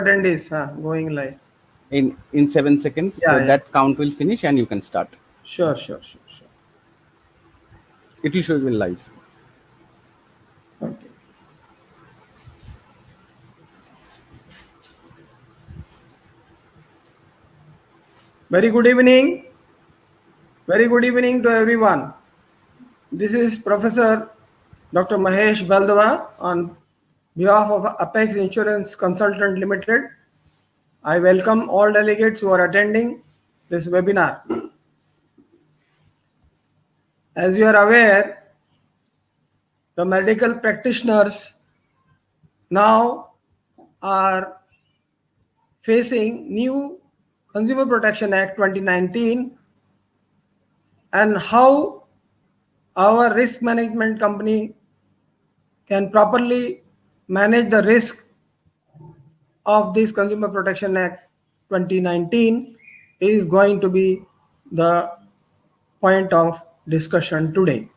attendees going live. In 7 seconds, Yeah. that count will finish and you can start. Sure. It will show you live. Okay. Very good evening. Very good evening to everyone. This is Professor Dr. Mahesh Baldava on behalf of Apex Insurance Consultant Limited. I welcome all delegates who are attending this webinar. As you are aware, the medical practitioners now are facing new Consumer Protection Act 2019 and how our risk management company can properly manage the risk of this Consumer Protection Act 2019 is going to be the point of discussion today.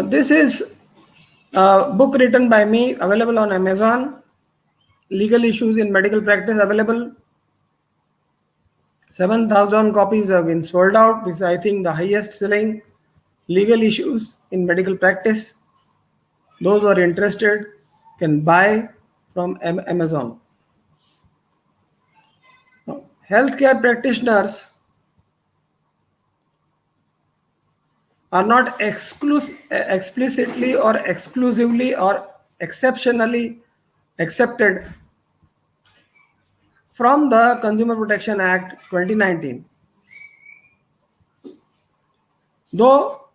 This is a book written by me, available on Amazon. Legal Issues in Medical Practice, available. 7,000 copies have been sold out. This is, I think, the highest selling legal issues in medical practice. Those who are interested can buy from Amazon. Healthcare practitioners are not explicitly or exclusively or exceptionally accepted from the Consumer Protection Act 2019. Though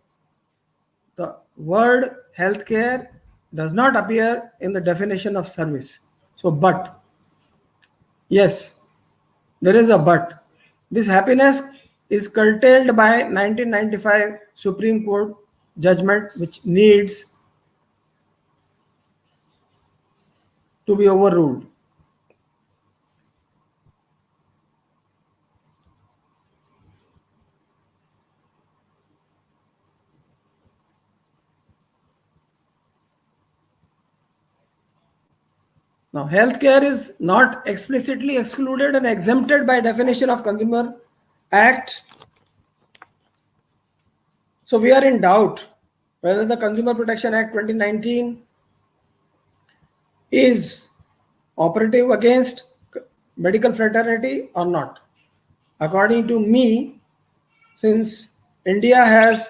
the word healthcare does not appear in the definition of service. So, but, yes, there is a but. This happiness is curtailed by 1995 Supreme Court judgment, which needs to be overruled. Now, healthcare is not explicitly excluded and exempted by definition of Consumer Act. So we are in doubt whether the Consumer Protection Act 2019 is operative against medical fraternity or not. According to me, since India has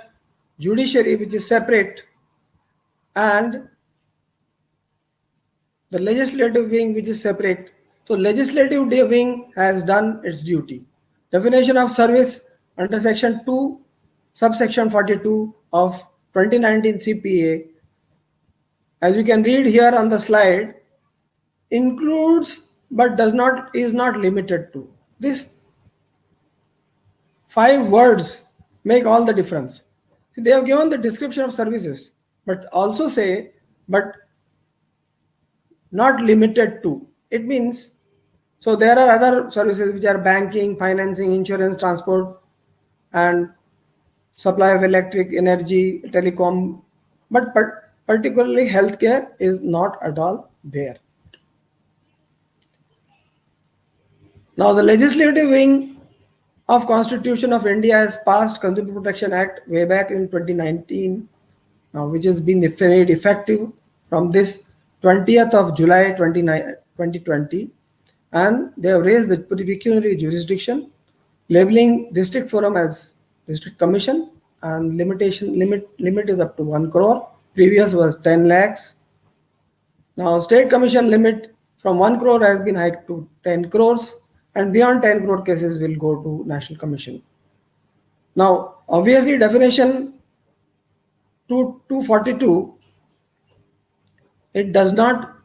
judiciary which is separate and the legislative wing which is separate, so legislative wing has done its duty. Definition of service under section 2 subsection 42 of 2019 CPA, as you can read here on the slide, includes but is not limited to. These 5 words make all the difference. See, they have given the description of services, but also say but not limited to. It means, so there are other services which are banking, financing, insurance, transport, and supply of electric energy, telecom, but particularly healthcare is not at all there. Now, the legislative wing of Constitution of India has passed Consumer Protection Act way back in 2019, which has been made effective from this 20th of July 2020, and they have raised the pecuniary jurisdiction, labeling district forum as district commission, and limit is up to 1 crore. Previous was 10 lakhs. Now state commission limit from 1 crore has been hiked to 10 crores, and beyond 10 crore cases will go to National Commission. Now, obviously, definition 242, it does not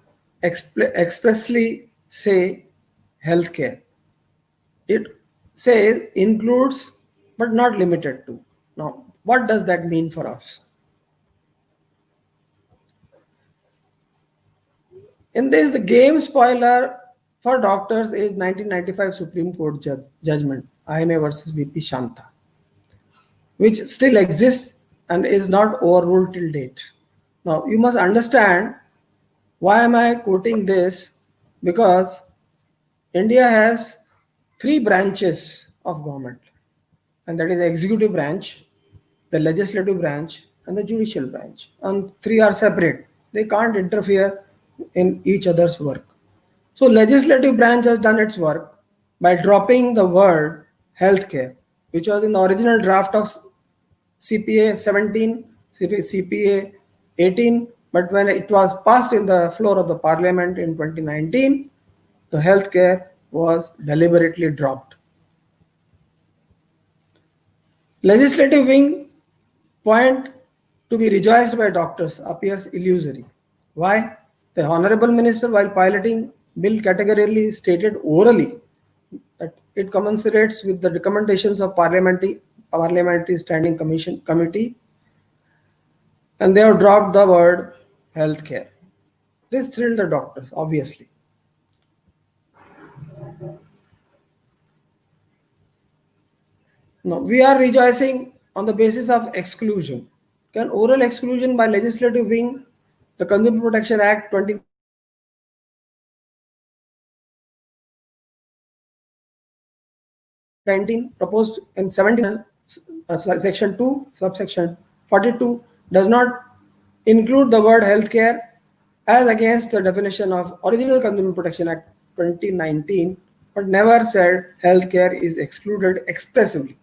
expressly say healthcare. It says includes but not limited to. Now, what does that mean for us? In this, the game spoiler for doctors is 1995 Supreme Court judgment, INA versus VP Shanta, which still exists and is not overruled till date. Now, you must understand why am I quoting this? Because India has three branches of government, and that is the executive branch, the legislative branch, and the judicial branch. And three are separate. They can't interfere in each other's work. So legislative branch has done its work by dropping the word healthcare, which was in the original draft of CPA 17, CPA 18, but when it was passed in the floor of the parliament in 2019, the healthcare was deliberately dropped. Legislative wing point to be rejoiced by doctors appears illusory. Why? The Honorable Minister, while piloting bill, categorically stated orally that it commensurates with the recommendations of Parliamentary Standing Committee, and they have dropped the word healthcare. This thrilled the doctors, obviously. Now, we are rejoicing on the basis of exclusion. Can oral exclusion by legislative wing, the Consumer Protection Act 2019 proposed in 17 section 2 subsection 42 does not include the word healthcare as against the definition of original Consumer Protection Act 2019, but never said healthcare is excluded expressively.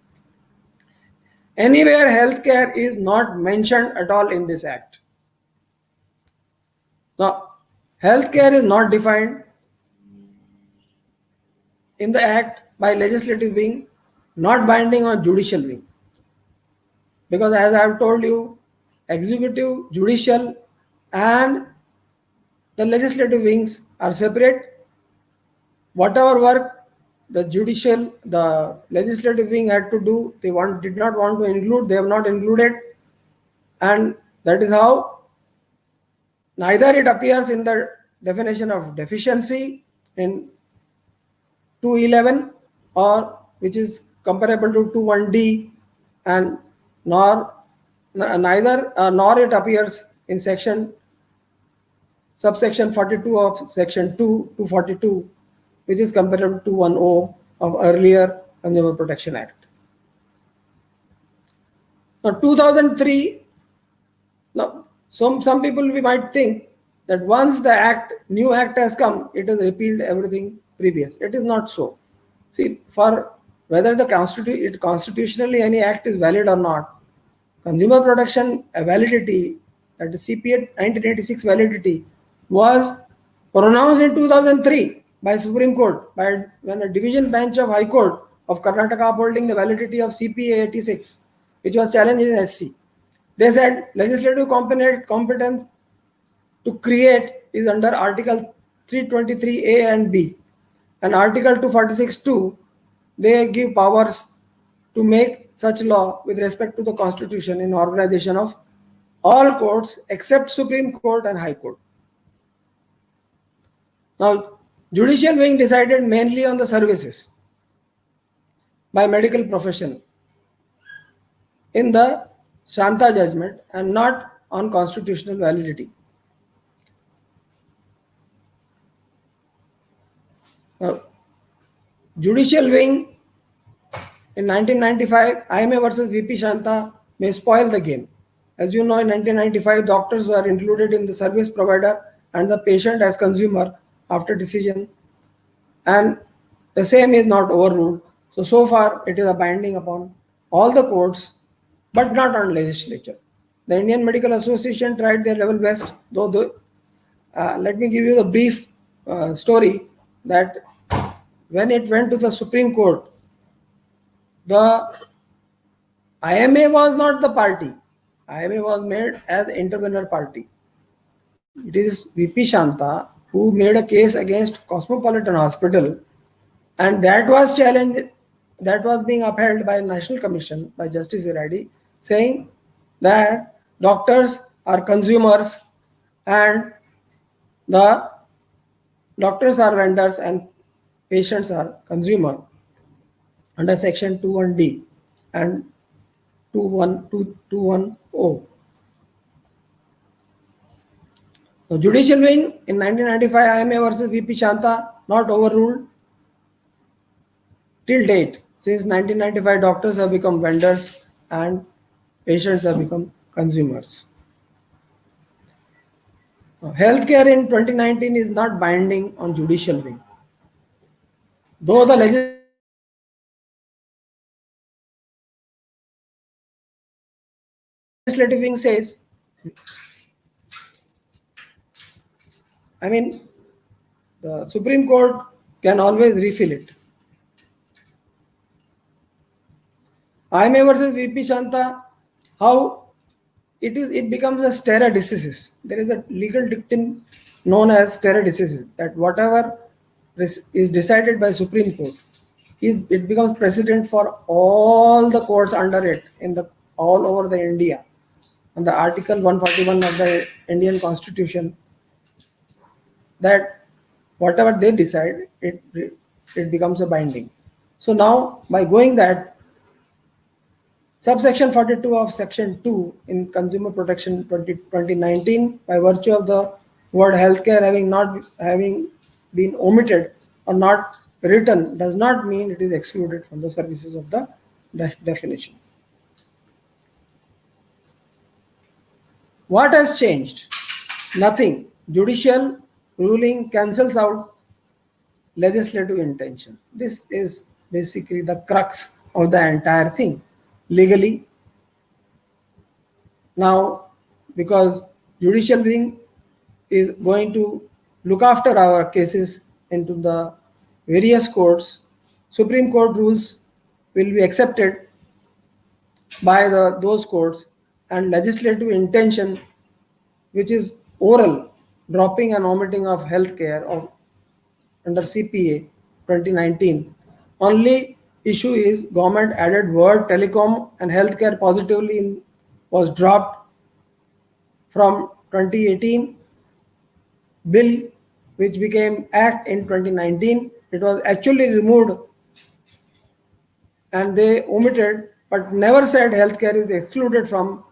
Anywhere healthcare is not mentioned at all in this act. Now, healthcare is not defined in the act by legislative wing, not binding on judicial wing. Because as I have told you, executive, judicial, and the legislative wings are separate. Whatever work the legislative wing had to do, did not want to include, they have not included, and that is how neither it appears in the definition of deficiency in 211 or which is comparable to 21D, and nor it appears in subsection 42 of section 242, which is comparable to 10 of earlier Consumer Protection Act. Now 2003, now some people we might think that once the new act has come, it has repealed everything previous. It is not so. See, for whether constitutionally any act is valid or not, consumer protection validity, that is CPA 1986 validity, was pronounced in 2003 by Supreme Court, when a division bench of High Court of Karnataka upholding the validity of CPA 86, which was challenged in SC. They said legislative competence to create is under Article 323A and B, and Article 246(2), they give powers to make such law with respect to the Constitution in organization of all courts except Supreme Court and High Court. Now, judicial wing decided mainly on the services by medical profession in the Shanta judgment and not on constitutional validity. Now, judicial wing in 1995, IMA versus VP Shanta may spoil the game. As you know, in 1995, doctors were included in the service provider and the patient as consumer after decision, and the same is not overruled. So far it is a binding upon all the courts, but not on legislature. The Indian Medical Association tried their level best, let me give you the brief story that when it went to the Supreme Court, the IMA was not the party. IMA was made as intervener party. It is VP Shanta who made a case against Cosmopolitan Hospital, and that was challenged, that was being upheld by National Commission, by Justice Iradi, saying that doctors are consumers and the doctors are vendors and patients are consumer under section 2(1)D, and 21210. The judicial wing in 1995 IMA versus VP Shanta not overruled till date. Since 1995, doctors have become vendors and patients have become consumers. Now, healthcare in 2019 is not binding on judicial wing. Though the legislative wing says, I mean, the Supreme Court can always refill it. IMA versus VP Shanta, how it becomes a stare decisis. There is a legal dictum known as stare decisis, that whatever is decided by Supreme Court, it becomes precedent for all the courts under it in the all over the India. And the Article 141 of the Indian Constitution, that whatever they decide, it becomes a binding. So now by going that, subsection 42 of section 2 in Consumer Protection 2019, by virtue of the word healthcare having been omitted or not written, does not mean it is excluded from the services of the definition. What has changed? Nothing. Judicial ruling cancels out legislative intention. This is basically the crux of the entire thing. Legally, now, because judicial wing is going to look after our cases into the various courts, Supreme Court rules will be accepted by those courts, and legislative intention, which is oral, dropping and omitting of healthcare of under CPA 2019. Only issue is government added word telecom and healthcare positively was dropped from 2018 bill, which became act in 2019. It was actually removed and they omitted, but never said healthcare is excluded from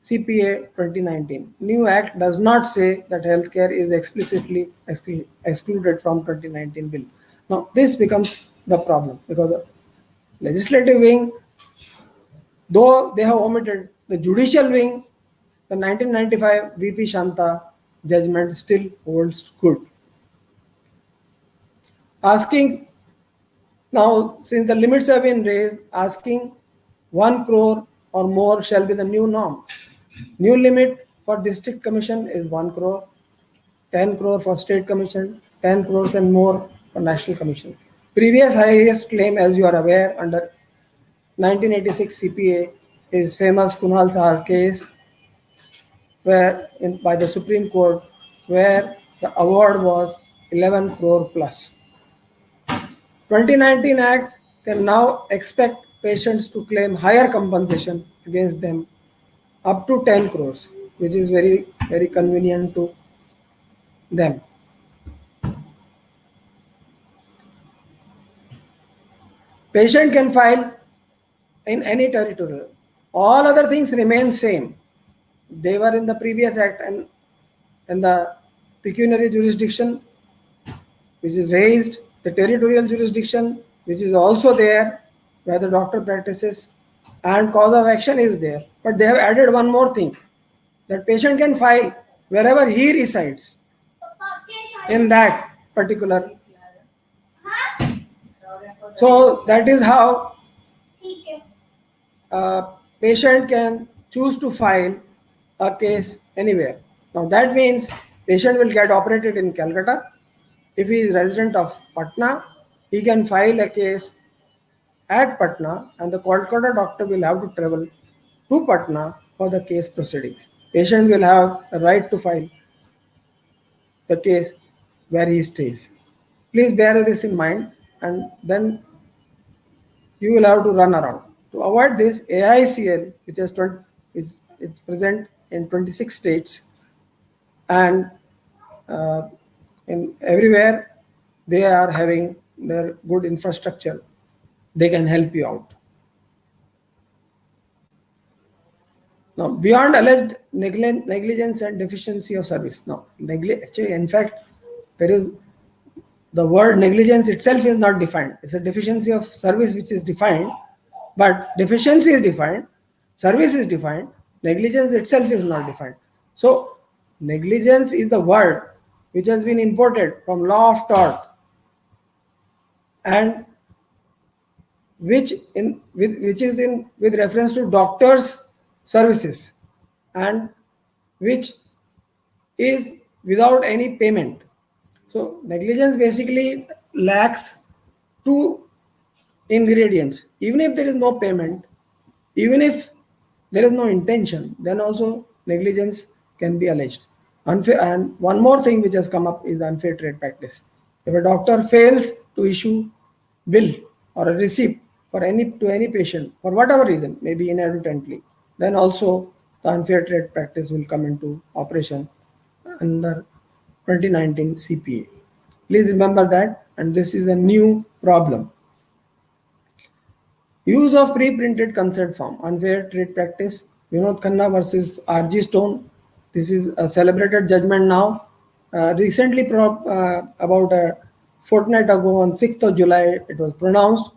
CPA 2019. New act does not say that healthcare is explicitly excluded from 2019 bill. Now this becomes the problem, because the legislative wing, though they have omitted, the judicial wing, the 1995 VP Shanta judgment still holds good. Asking now, since the limits have been raised, asking 1 crore or more shall be the new norm. New limit for district commission is 1 crore, 10 crore for state commission, 10 crores and more for national commission. Previous highest claim, as you are aware, under 1986 CPA is famous Kunal Saha's case, where by the Supreme Court, where the award was 11 crore plus. 2019 Act can now expect patients to claim higher compensation against them up to 10 crores, which is very, very convenient to them. Patient can file in any territory. All other things remain same. They were in the previous act, and the pecuniary jurisdiction, which is raised, the territorial jurisdiction, which is also there, where the doctor practices, and cause of action is there. But they have added one more thing, that patient can file wherever he resides in that particular. So that is how a patient can choose to file a case anywhere. Now that means patient will get operated in Calcutta. If he is resident of Patna, he can file a case at Patna, and the Kolkata doctor will have to travel to Patna for the case proceedings. Patient will have a right to file the case where he stays. Please bear this in mind, and then you will have to run around. To avoid this, AICL, which is present in 26 states, and in everywhere they are having their good infrastructure, they can help you out. Now, beyond alleged negligence and deficiency of service. Now, actually, in fact, there is the word negligence itself is not defined. It's a deficiency of service which is defined, but deficiency is defined, service is defined, negligence itself is not defined. So, negligence is the word which has been imported from law of tort and which is in with reference to doctors' services and which is without any payment. So negligence basically lacks two ingredients. Even if there is no payment, even if there is no intention, then also negligence can be alleged. Unfair, and one more thing which has come up is unfair trade practice. If a doctor fails to issue bill or a receipt for any patient for whatever reason, maybe inadvertently, then also the unfair trade practice will come into operation under 2019 CPA. Please remember that, and this is a new problem. Use of pre-printed consent form, unfair trade practice, Vinod Khanna versus RG Stone. This is a celebrated judgment now. Recently, about a fortnight ago, on 6th of July, it was pronounced.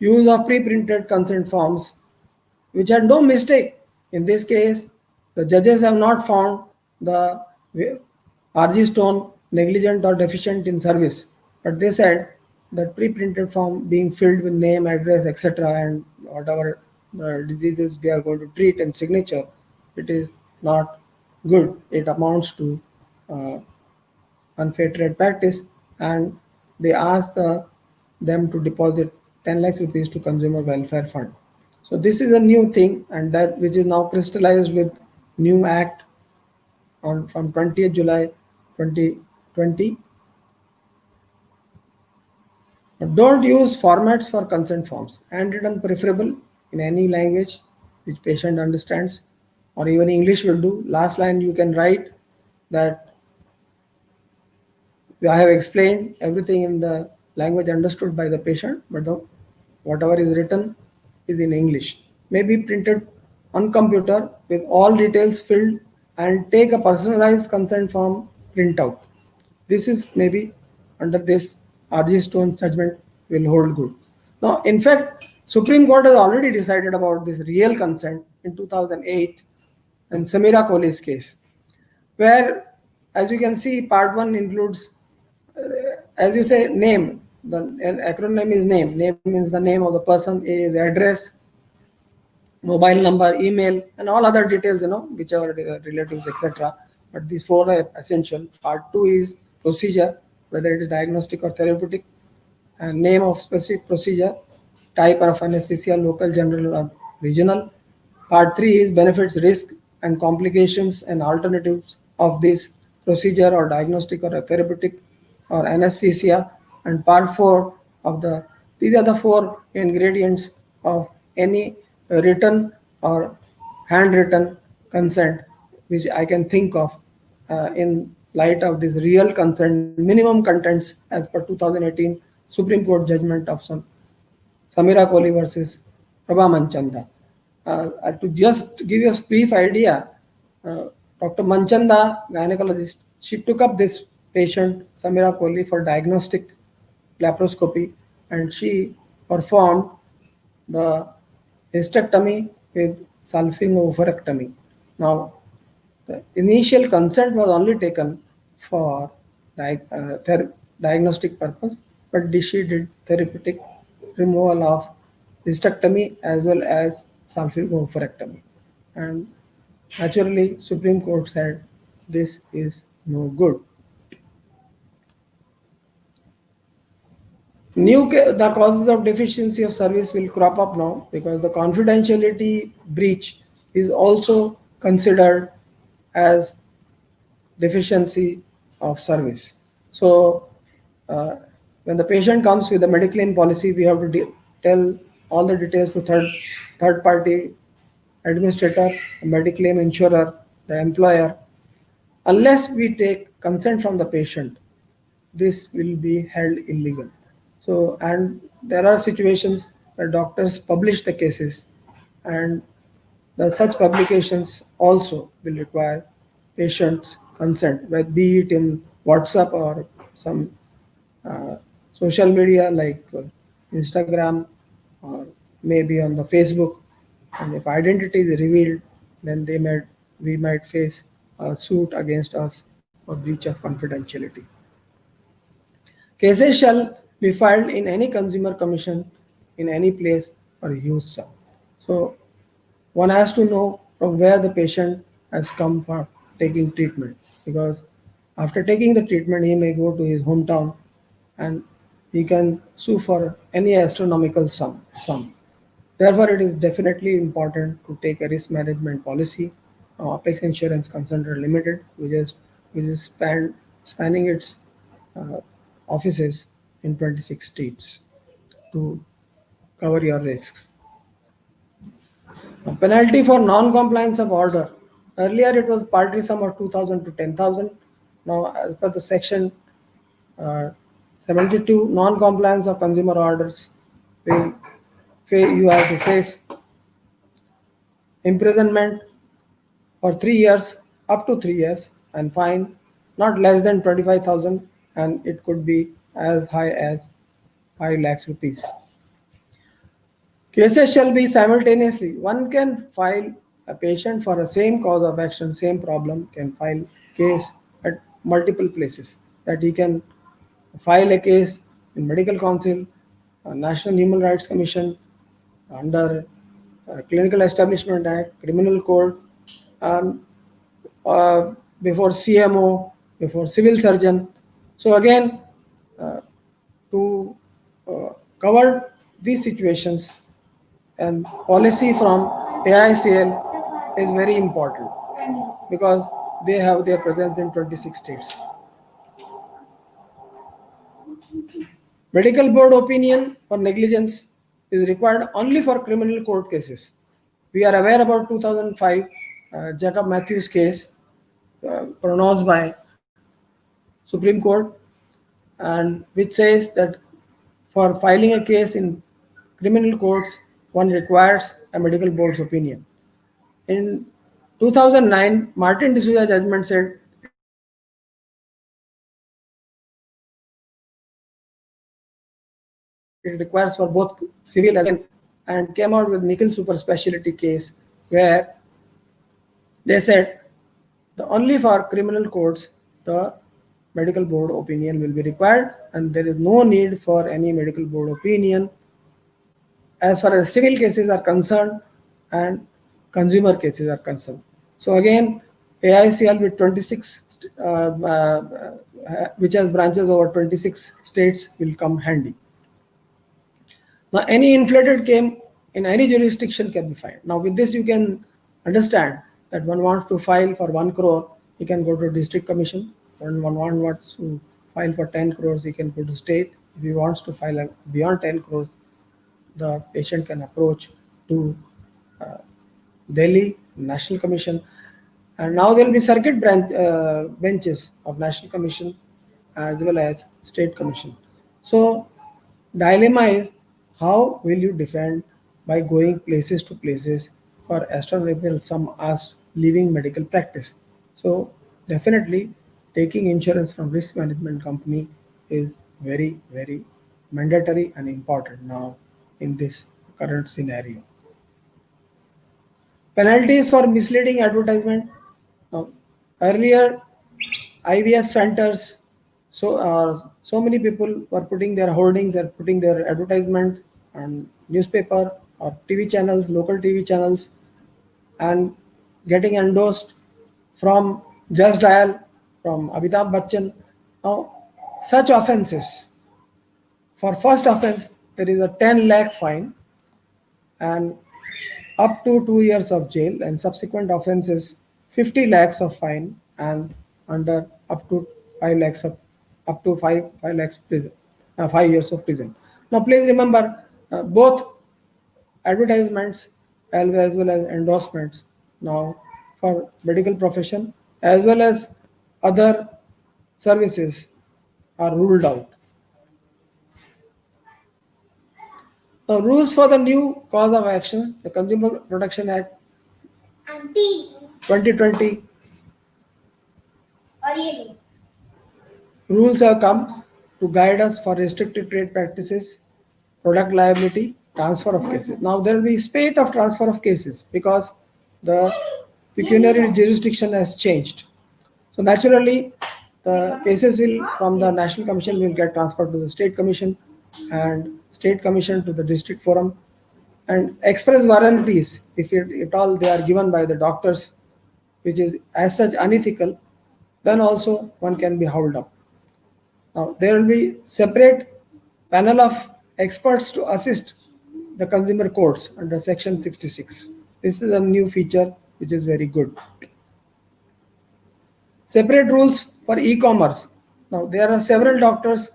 Use of pre-printed consent forms, which had no mistake. In this case, the judges have not found the RG Stone negligent or deficient in service, but they said that pre-printed form being filled with name, address, etc., and whatever the diseases they are going to treat and signature, it is not good. It amounts to uh, unfair trade practice, and they asked them to deposit 10 lakhs rupees to consumer welfare fund. So this is a new thing, and that which is now crystallized with new act on from 20th July 2020. Don't use formats for consent forms. Handwritten preferable in any language which patient understands, or even English will do. Last line you can write that I have explained everything in the language understood by the patient, but whatever is written is in English. May be printed on computer with all details filled and take a personalized consent form printout. This is maybe under this RG Stone judgment will hold good. Now, in fact, Supreme Court has already decided about this real consent in 2008 in Samira Kohli's case, where, as you can see, part one includes, as you say, name. The acronym is name. Name means the name of the person, A is address, mobile number, email, and all other details, whichever relatives, etc. But these four are essential. Part two is procedure, whether it is diagnostic or therapeutic, and name of specific procedure, type of anesthesia, local, general, or regional. Part three is benefits, risk, and complications and alternatives of this procedure or diagnostic or a therapeutic or anesthesia. And part four of these are the four ingredients of any written or handwritten consent which I can think of in light of this real consent minimum contents as per 2018 Supreme Court judgment of Samira Kohli versus Prabha Manchanda. To just give you a brief idea, Dr. Manchanda, gynecologist, she took up this patient Samira Kohli for diagnostic laparoscopy, and she performed the hysterectomy with salpingo-oophorectomy. Now, the initial consent was only taken for diagnostic purpose, but she did therapeutic removal of hysterectomy as well as salpingo-oophorectomy. And naturally, Supreme Court said this is no good. The causes of deficiency of service will crop up now because the confidentiality breach is also considered as deficiency of service. So when the patient comes with a Mediclaim policy, we have to tell all the details to third party administrator, Mediclaim insurer, the employer. Unless we take consent from the patient, this will be held illegal. So, and there are situations where doctors publish the cases and such publications also will require patient's consent, whether be it in WhatsApp or some uh, social media like Instagram or maybe on the Facebook. And if identity is revealed, then we might face a suit against us for breach of confidentiality. Cases shall be filed in any consumer commission in any place or use sum. So one has to know from where the patient has come for taking treatment, because after taking the treatment he may go to his hometown and he can sue for any astronomical sum. Therefore, it is definitely important to take a risk management policy. Apex Insurance Consultant Limited, which is spanning its uh, offices in 26 states to cover your risks. A penalty for non-compliance of order. Earlier, it was paltry sum of 2,000 to 10,000. Now, as per the section uh, 72, non-compliance of consumer orders will you have to face imprisonment for 3 years, up to 3 years, and fine not less than 25,000, and it could be as high as 5 lakhs rupees. Cases shall be simultaneously. One can file a patient for the same cause of action, same problem, can file case at multiple places. That he can file a case in Medical Council, National Human Rights Commission, under Clinical Establishment Act, Criminal Code, and before CMO, before civil surgeon. So again, to cover these situations, and policy from AICL is very important because they have their presence in 26 states. Medical board opinion for negligence is required only for criminal court cases. We are aware about 2005 Jacob Matthews case pronounced by Supreme Court, and which says that for filing a case in criminal courts, one requires a medical board's opinion. In 2009, Martin D'Souza judgment said it requires for both civil as well as criminal cases. And came out with Nikhil super specialty case where they said the only for criminal courts the medical board opinion will be required, and there is no need for any medical board opinion as far as civil cases are concerned and consumer cases are concerned. So again, AICL with 26, which has branches over 26 states, will come handy. Now, any inflated claim in any jurisdiction can be filed. Now, with this, you can understand that one wants to file for 1 crore, he can go to district commission. When one wants to file for 10 crores, he can go to state. If he wants to file beyond 10 crores, the patient can approach to Delhi National Commission. And now there will be circuit benches of National Commission as well as State Commission. So dilemma is, how will you defend by going places to places for astronomical sum as leaving medical practice? So definitely taking insurance from risk management company is very, very mandatory and important now in this current scenario. Penalties for misleading advertisement. Now, earlier, IVS centers, so many people were putting their hoardings and putting their advertisements on newspaper or TV channels, local TV channels, and getting endorsed from Just Dial, from Amitabh Bachchan. Now, such offenses, for first offense, there is a 10 lakh fine and up to 2 years of jail, and subsequent offenses 50 lakhs of fine and under up to 5 lakhs of up to 5 lakhs prison, 5 years of prison. Now please remember, both advertisements as well as endorsements now for medical profession as well as other services are ruled out. Now, rules for the new cause of actions. The Consumer Protection Act 2020 rules have come to guide us for restricted trade practices, product liability, transfer of cases. Now there will be spate of transfer of cases because the pecuniary jurisdiction has changed. So naturally, the cases will from the National Commission will get transferred to the State Commission, and State Commission to the District Forum, and express warranties, if at all they are given by the doctors, which is as such unethical, then also one can be held up. Now there will be separate panel of experts to assist the consumer courts under Section 66. This is a new feature which is very good. Separate rules for e-commerce. Now there are several doctors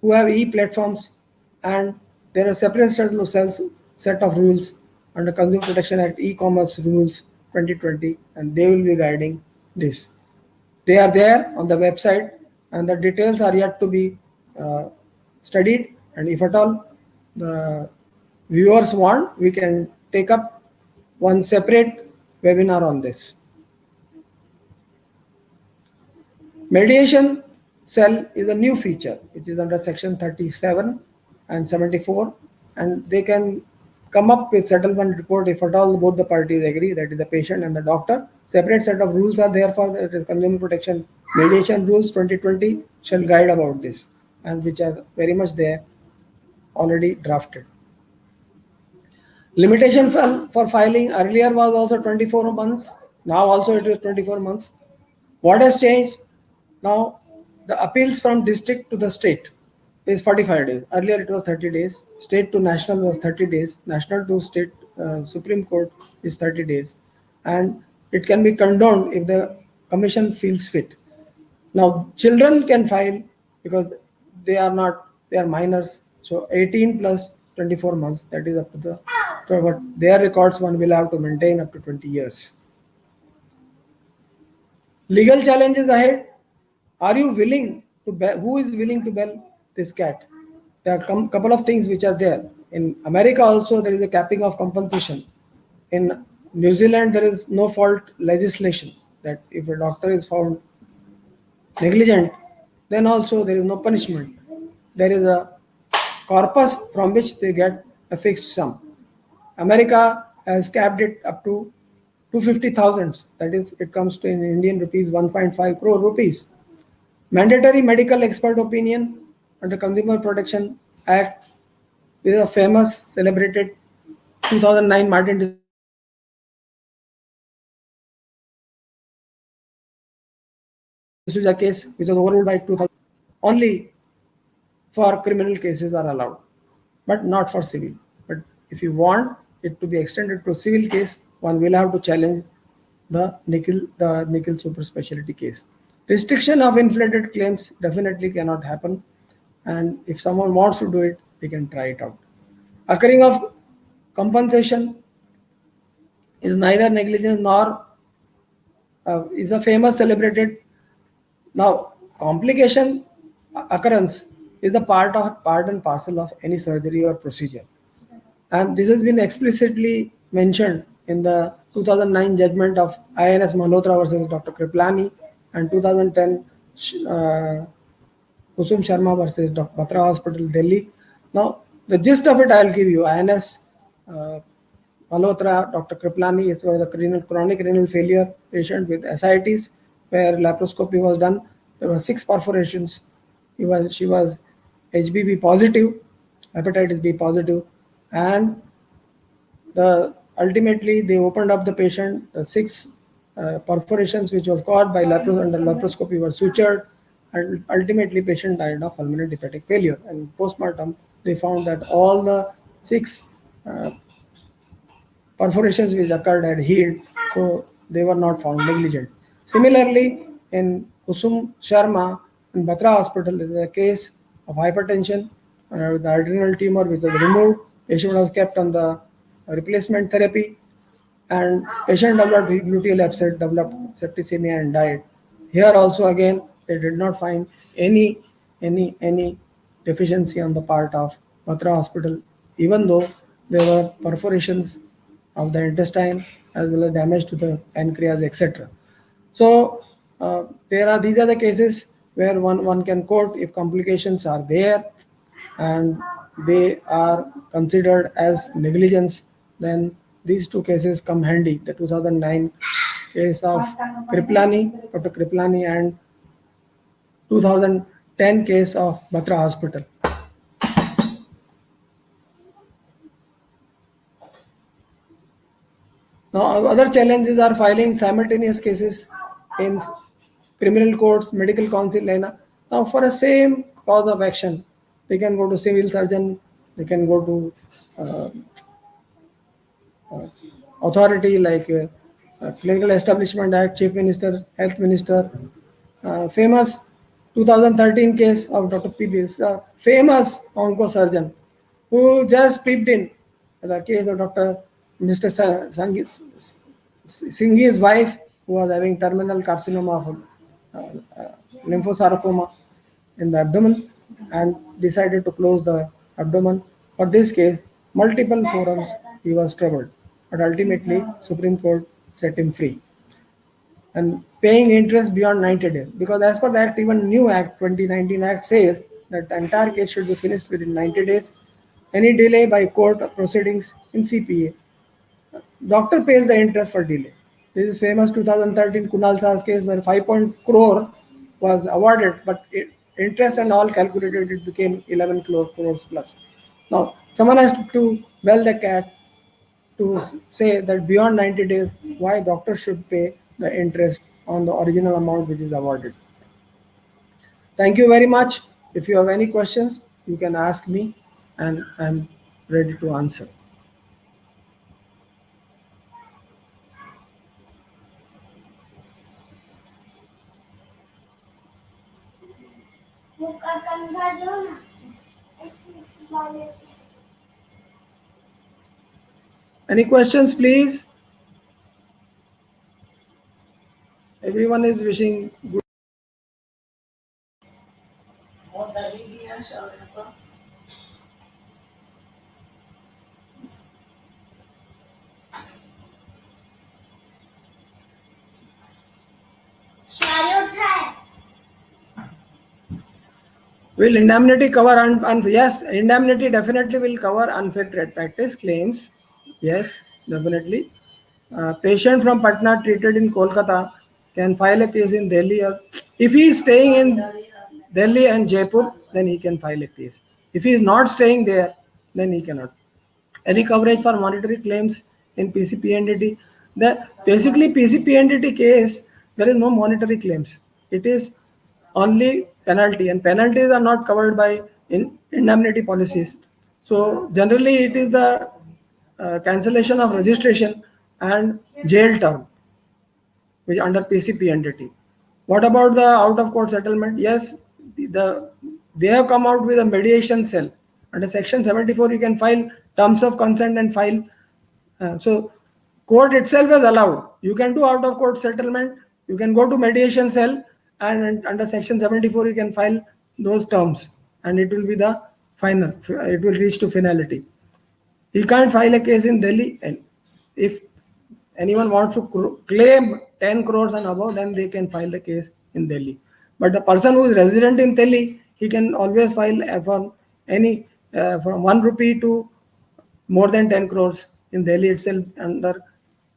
who have e-platforms, and there are separate set of rules under Consumer Protection Act e-commerce rules 2020, and they will be guiding this. They are there on the website, and the details are yet to be studied, and if at all the viewers want, we can take up one separate webinar on this. Mediation cell is a new feature which is under Section 37 and 74, and they can come up with settlement report if at all both the parties agree, that is the patient and the doctor. Separate set of rules are there for the consumer protection. Mediation rules 2020 shall guide about this, and which are very much there already drafted. Limitation for filing earlier was also 24 months. Now also it is 24 months. What has changed? Now the appeals from district to the state is 45 days. Earlier it was 30 days. State to national was 30 days. National to state Supreme Court is 30 days. And it can be condoned if the commission feels fit. Now children can file because they are minors. So 18 plus 24 months, that is up to what their records one will have to maintain up to 20 years. Legal challenges ahead. Are you willing to who is willing to bail this cat? There are a couple of things which are there. In America also there is a capping of compensation. In New Zealand there is no fault legislation, that if a doctor is found negligent, then also there is no punishment. There is a corpus from which they get a fixed sum. America has capped it up to 250,000. That is, it comes to in Indian rupees 1.5 crore rupees. Mandatory medical expert opinion under Consumer Protection Act is a famous, celebrated 2009 Martin D'Souza case, which was overruled by 2000. Only for criminal cases are allowed, but not for civil. But if you want it to be extended to civil case, one will have to challenge the Nikhil super specialty case. Restriction of inflated claims definitely cannot happen, and if someone wants to do it, they can try it out. Occurring of compensation is neither negligence nor is a famous celebrated. Now complication occurrence is the part and parcel of any surgery or procedure, and this has been explicitly mentioned in the 2009 judgment of INS Malhotra versus Dr. Kriplani, and 2010 Kusum Sharma versus Dr. Batra Hospital, Delhi. Now the gist of it I'll give you. INS Malhotra, Dr. Kriplani is for the chronic renal failure patient with ascites, where laparoscopy was done. There were 6 perforations. She was HBV positive, hepatitis B positive, and ultimately they opened up the patient. The 6 perforations which was caused by under laparoscopy were sutured, and ultimately patient died of fulminant hepatic failure. And post-mortem they found that all the 6 perforations which occurred had healed, so they were not found negligent. Similarly, in Kusum Sharma and Batra Hospital, there is a case of hypertension with the adrenal tumor which was removed. Patient was kept on the replacement therapy, and patient developed gluteal abscess, developed septicemia, and died. Here also again they did not find any deficiency on the part of Batra Hospital, even though there were perforations of the intestine as well as damage to the pancreas, etc. So these are the cases where one can quote if complications are there and they are considered as negligence, then these two cases come handy. The 2009 case of Kriplani, Dr. Kriplani, and 2010 case of Batra Hospital. Now, other challenges are filing simultaneous cases in criminal courts, medical council. Now, for a same cause of action, they can go to civil surgeon, they can go to authority like Clinical Establishment Act, Chief Minister, Health Minister. Famous 2013 case of Dr. P. This famous oncosurgeon who just peeped in the case of Dr. Mr. Singhi's wife who was having terminal carcinoma of lymphosarcoma in the abdomen and decided to close the abdomen. For this case, multiple forums he was troubled, but ultimately Supreme Court set him free. And paying interest beyond 90 days, because as per the act, even new act 2019 act says that the entire case should be finished within 90 days. Any delay by court proceedings in CPA, doctor pays the interest for delay. This is famous 2013 Kunal Sah's case where 5 crore was awarded, but interest and all calculated, it became 11 crores plus. Now, someone has to bell the cat to say that beyond 90 days, why doctor should pay the interest on the original amount which is awarded. Thank you very much. If you have any questions, you can ask me and I'm ready to answer. Any questions, please? Everyone is wishing good. Will indemnity cover yes, indemnity definitely will cover unfair trade practice claims. Yes, definitely. Patient from Patna treated in Kolkata can file a case in Delhi, or if he is staying in Delhi and Jaipur, then he can file a case. If he is not staying there, then he cannot. Any coverage for monetary claims in PCPNDT? The basically PCPNDT case, there is no monetary claims. It is only penalty, and penalties are not covered by indemnity policies. So generally, it is the cancellation of registration and jail term, which under PCPNDT. What about the out of court settlement? Yes, they have come out with a mediation cell. Under section 74, you can file terms of consent and file. So court itself has allowed. You can do out of court settlement. You can go to mediation cell, and under section 74, you can file those terms, and it will be the final. It will reach to finality. He can't file a case in Delhi, and if anyone wants to claim 10 crores and above, then they can file the case in Delhi. But the person who is resident in Delhi, he can always file from any from 1 rupee to more than 10 crores in Delhi itself under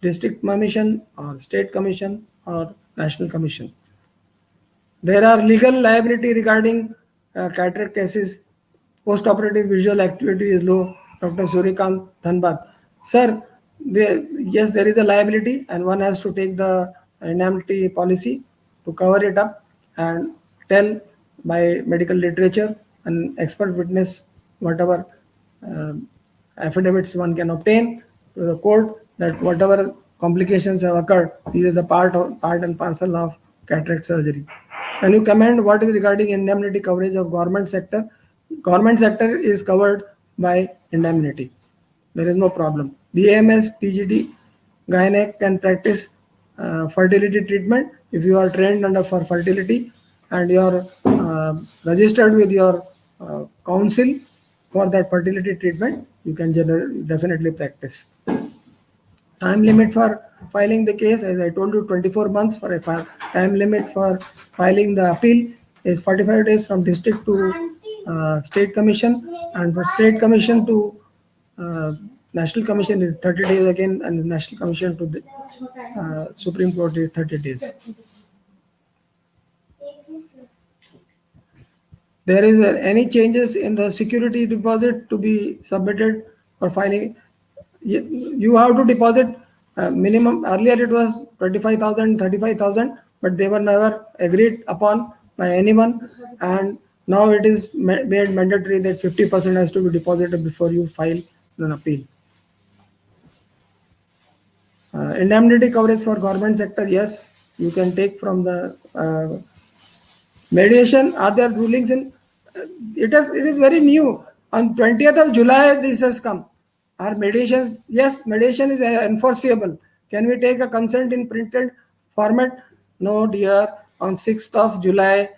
district commission or state commission or national commission. There are legal liability regarding cataract cases. Post-operative visual acuity is low. Dr. Surikant Dhanbad. Sir, yes, there is a liability, and one has to take the indemnity policy to cover it up and tell by medical literature and expert witness whatever affidavits one can obtain to the court that whatever complications have occurred, these are the part and parcel of cataract surgery. Can you comment what is regarding indemnity coverage of government sector? Government sector is covered by indemnity. There is no problem. BAMS, PGD, gynec can practice fertility treatment. If you are trained under for fertility and you are registered with your council for that fertility treatment, you can definitely practice. Time limit for filing the case, as I told you, 24 months. For a time limit for filing the appeal is 45 days from district to state commission, and for state commission to national commission is 30 days again, and national commission to the Supreme Court is 30 days. There is any changes in the security deposit to be submitted for filing, you have to deposit minimum. Earlier it was 25,000, 35,000, but they were never agreed upon by anyone, and now it is made mandatory that 50% has to be deposited before you file an appeal. Indemnity coverage for government sector, yes, you can take from the mediation. Are there rulings in it is very new. On 20th of July this has come. Are mediations? Yes, mediation is enforceable. Can we take a consent in printed format? No, dear. On 6th of July,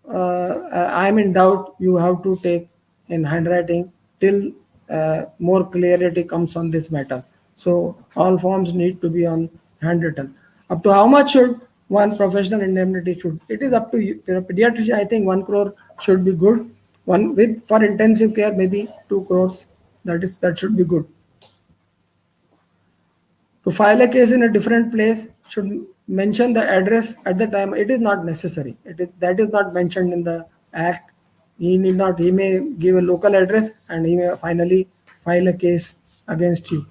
I am in doubt. You have to take in handwriting till more clarity comes on this matter. So all forms need to be on handwritten. Up to how much should one professional indemnity should? It is up to you. Pediatrician, I think 1 crore should be good. One with for intensive care, maybe 2 crores. That should be good. To file a case in a different place, should mention the address at the time. It is not necessary. That is not mentioned in the act. He need not. He may give a local address and he may finally file a case against you.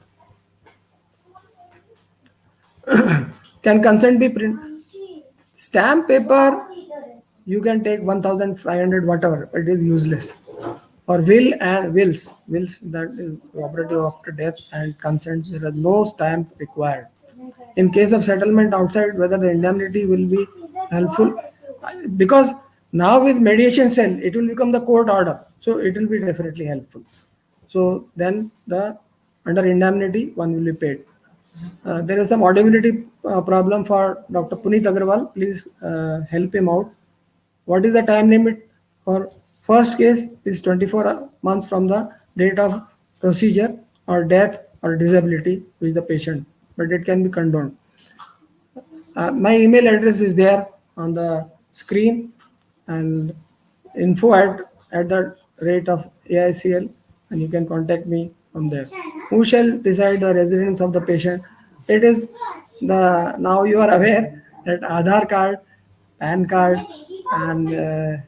Can consent be printed? Stamp paper, you can take 1,500 whatever. It is useless. For will and wills, that is operative after death and consents, there is no stamp required. In case of settlement outside, whether the indemnity will be helpful, because now with mediation cell, it will become the court order, so it will be definitely helpful. So then under indemnity, one will be paid. There is some audibility problem for Dr. Puneet Agarwal. Please help him out. What is the time limit for first case? Is 24 months from the date of procedure or death or disability with the patient, but it can be condoned. My email address is there on the screen, and info@the rate of AICL, and you can contact me from there. Who shall decide the residence of the patient? It is now you are aware that Aadhaar card, PAN card, and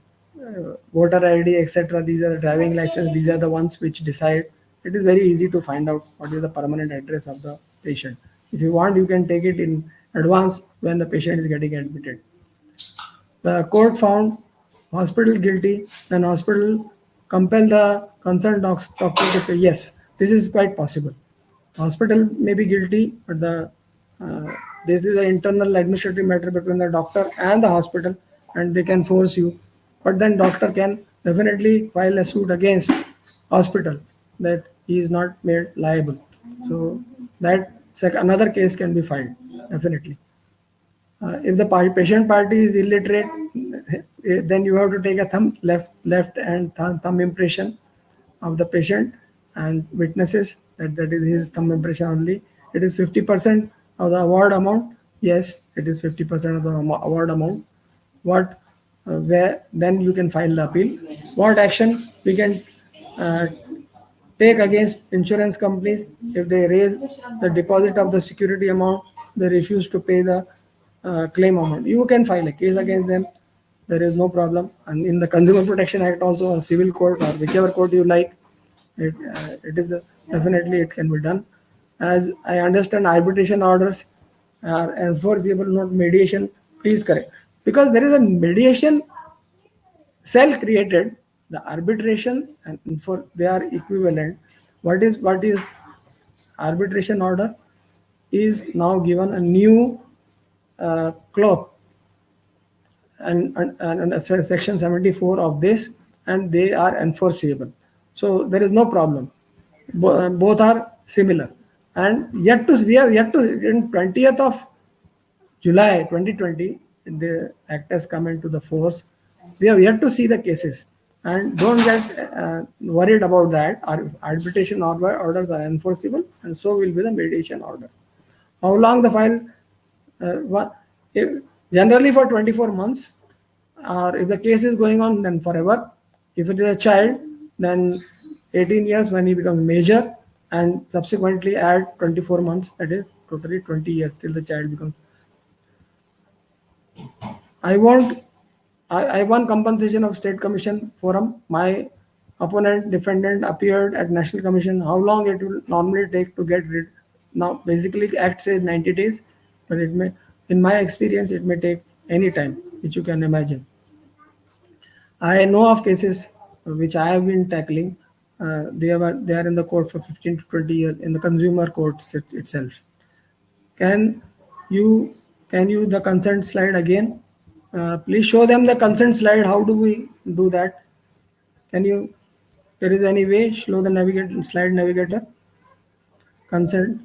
voter ID, etc. These are the driving license. These are the ones which decide. It is very easy to find out what is the permanent address of the patient. If you want, you can take it in advance when the patient is getting admitted. The court found hospital guilty, then hospital compel the concerned doctor to pay. Yes, this is quite possible. Hospital may be guilty, but this is an internal administrative matter between the doctor and the hospital, and they can force you. But then doctor can definitely file a suit against hospital that he is not made liable. So that another case can be filed, definitely. If the patient party is illiterate, then you have to take a left and thumb impression of the patient and witnesses that is his thumb impression only. It is 50% of the award amount. Yes, it is 50% of the award amount. Where then you can file the appeal. What action we can take against insurance companies if they raise the deposit of the security amount, they refuse to pay the claim amount? You can file a case against them. There is no problem. And in the Consumer Protection Act also, or civil court, or whichever court you like, it is definitely it can be done. As I understand, arbitration orders are enforceable, not mediation. Please correct, because there is a mediation cell created. The arbitration and they are equivalent. What is arbitration order is now given a new cloth and section 74 of this, and they are enforceable. So there is no problem. Both are similar, and we have yet to in 20th of July 2020, the act has come into the force. We have yet to see the cases, and don't get worried about that. Our arbitration orders are enforceable, and so will be the mediation order. How long the file? If, generally for 24 months, or if the case is going on, then forever. If it is a child, then 18 years when he becomes major, and subsequently add 24 months, that is totally 20 years till the child becomes. I want I won compensation of State Commission forum. My opponent defendant appeared at National Commission. How long it will normally take to get rid? Now, basically, Act says 90 days, but it may, in my experience, it may take any time, which you can imagine. I know of cases which I have been tackling. They are in the court for 15 to 20 years in the consumer courts itself. Can you can you the consent slide again? Please show them the consent slide. How do we do that? Can you? There is any way? Show the navigator slide navigator. Consent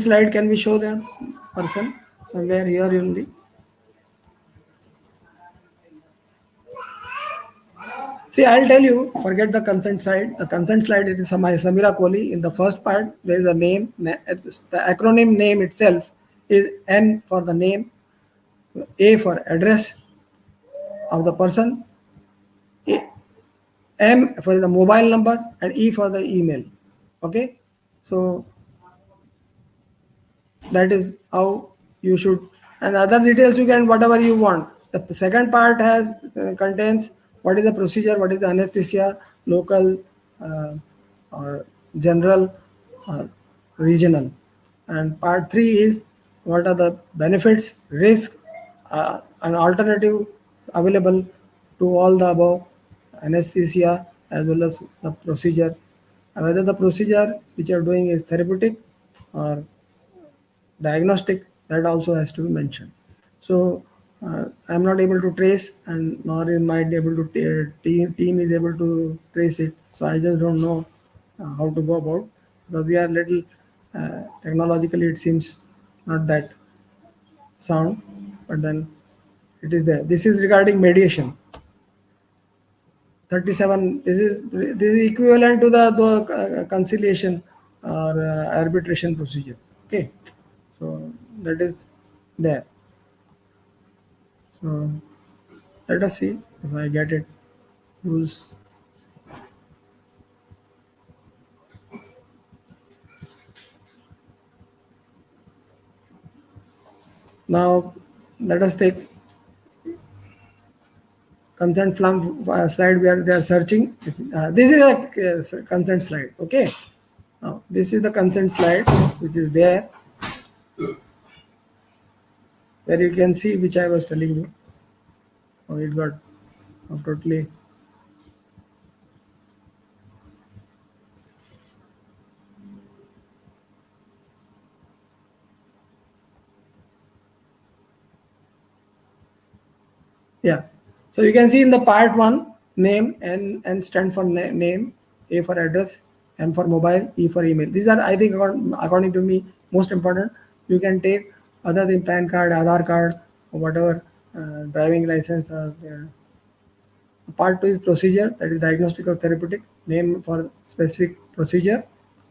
slide. Can we show the person somewhere here only? See, I'll tell you. Forget the consent slide. The consent slide it is Samira Kohli. In the first part, there is a name. The acronym name itself is N for the name, A for address of the person, M for the mobile number, and E for the email. Okay, so that is how you should, and other details you can whatever you want. The second part has contains what is the procedure, what is the anesthesia, local, or general, or regional, and part 3 is what are the benefits, risk, and alternative available to all the above, anesthesia as well as the procedure, and whether the procedure which you are doing is therapeutic or diagnostic, that also has to be mentioned. So I'm not able to trace, and nor is my able to team is able to trace it. So I just don't know how to go about, because we are little technologically it seems not that sound, but then it is there. This is regarding mediation. 37. This is equivalent to the conciliation or arbitration procedure. Okay, so that is there. So let us see if I get it. Use now. Let us take consent form slide where they are searching. This is a consent slide. Okay. Now this is the consent slide which is there, where you can see which I was telling you. Oh, it got totally. Yeah. So you can see in the part 1 name, and stand for name, A for address, M for mobile, E for email. These are, I think, according to me, most important. You can take other than PAN card, Aadhaar card, or whatever, driving license. Part 2 is procedure, that is diagnostic or therapeutic, name for specific procedure,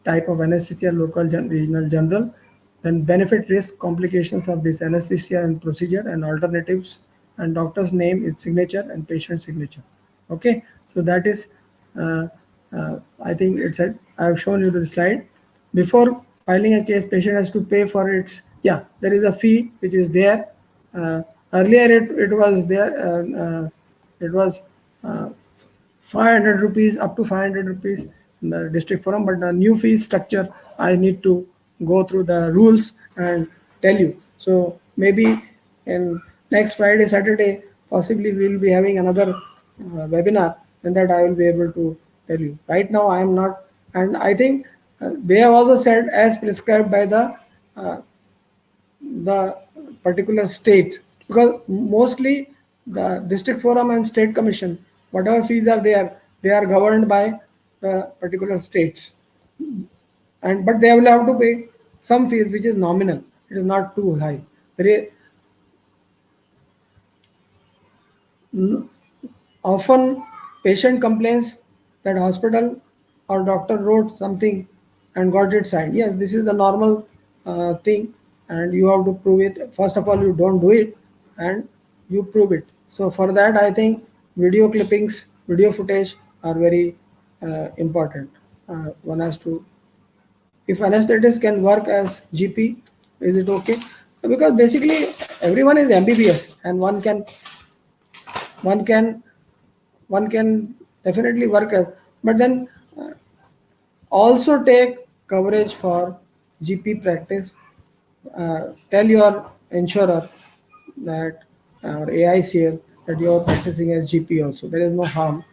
type of anesthesia, local, regional, general, then benefit, risk, complications of this anesthesia and procedure, and alternatives, and doctor's name, its signature, and patient signature. Okay, so that is, I think it's I have shown you the slide. Before filing a case, patient has to pay for its, yeah, there is a fee which is there. Earlier it was there, it was 500 rupees, up to 500 rupees in the district forum, but the new fee structure, I need to go through the rules and tell you. So maybe in next Friday, Saturday, possibly we will be having another webinar, and that I will be able to tell you. Right now I am not, and I think they have also said as prescribed by the particular state, because mostly the district forum and state commission, whatever fees are there, they are governed by the particular states, and but they will have to pay some fees which is nominal, it is not too high. Often patient complains that hospital or doctor wrote something and got it signed. Yes, this is the normal thing, and you have to prove it. First of all, you don't do it, and you prove it. So for that, I think video clippings, video footage are very important. One has to, if anesthetist can work as GP, is it okay? Because basically everyone is MBBS, and one can one can definitely work as, but then also take coverage for GP practice. Tell your insurer that, or AICL, that you are practicing as GP also. There is no harm.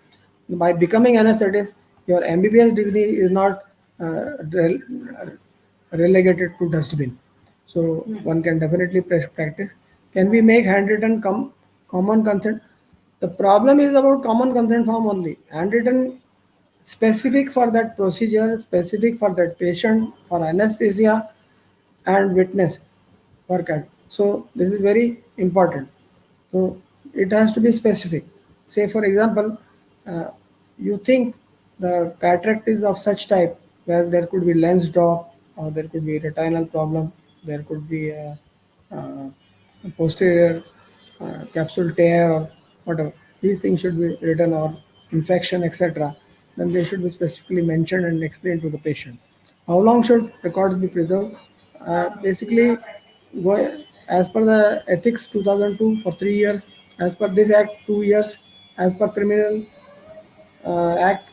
By becoming anesthetist, your MBBS degree is not relegated to dustbin. So one can definitely practice. Can we make handwritten common consent? The problem is about common consent form only. Handwritten specific for that procedure, specific for that patient, for anesthesia and witness work at. So this is very important. So it has to be specific. Say for example, uh, you think the cataract is of such type where there could be lens drop, or there could be retinal problem, there could be a posterior capsule tear or whatever. These things should be written, or infection, etc. Then they should be specifically mentioned and explained to the patient. How long should records be preserved? Basically, go as per the ethics 2002 for 3 years, as per this act 2 years, as per criminal act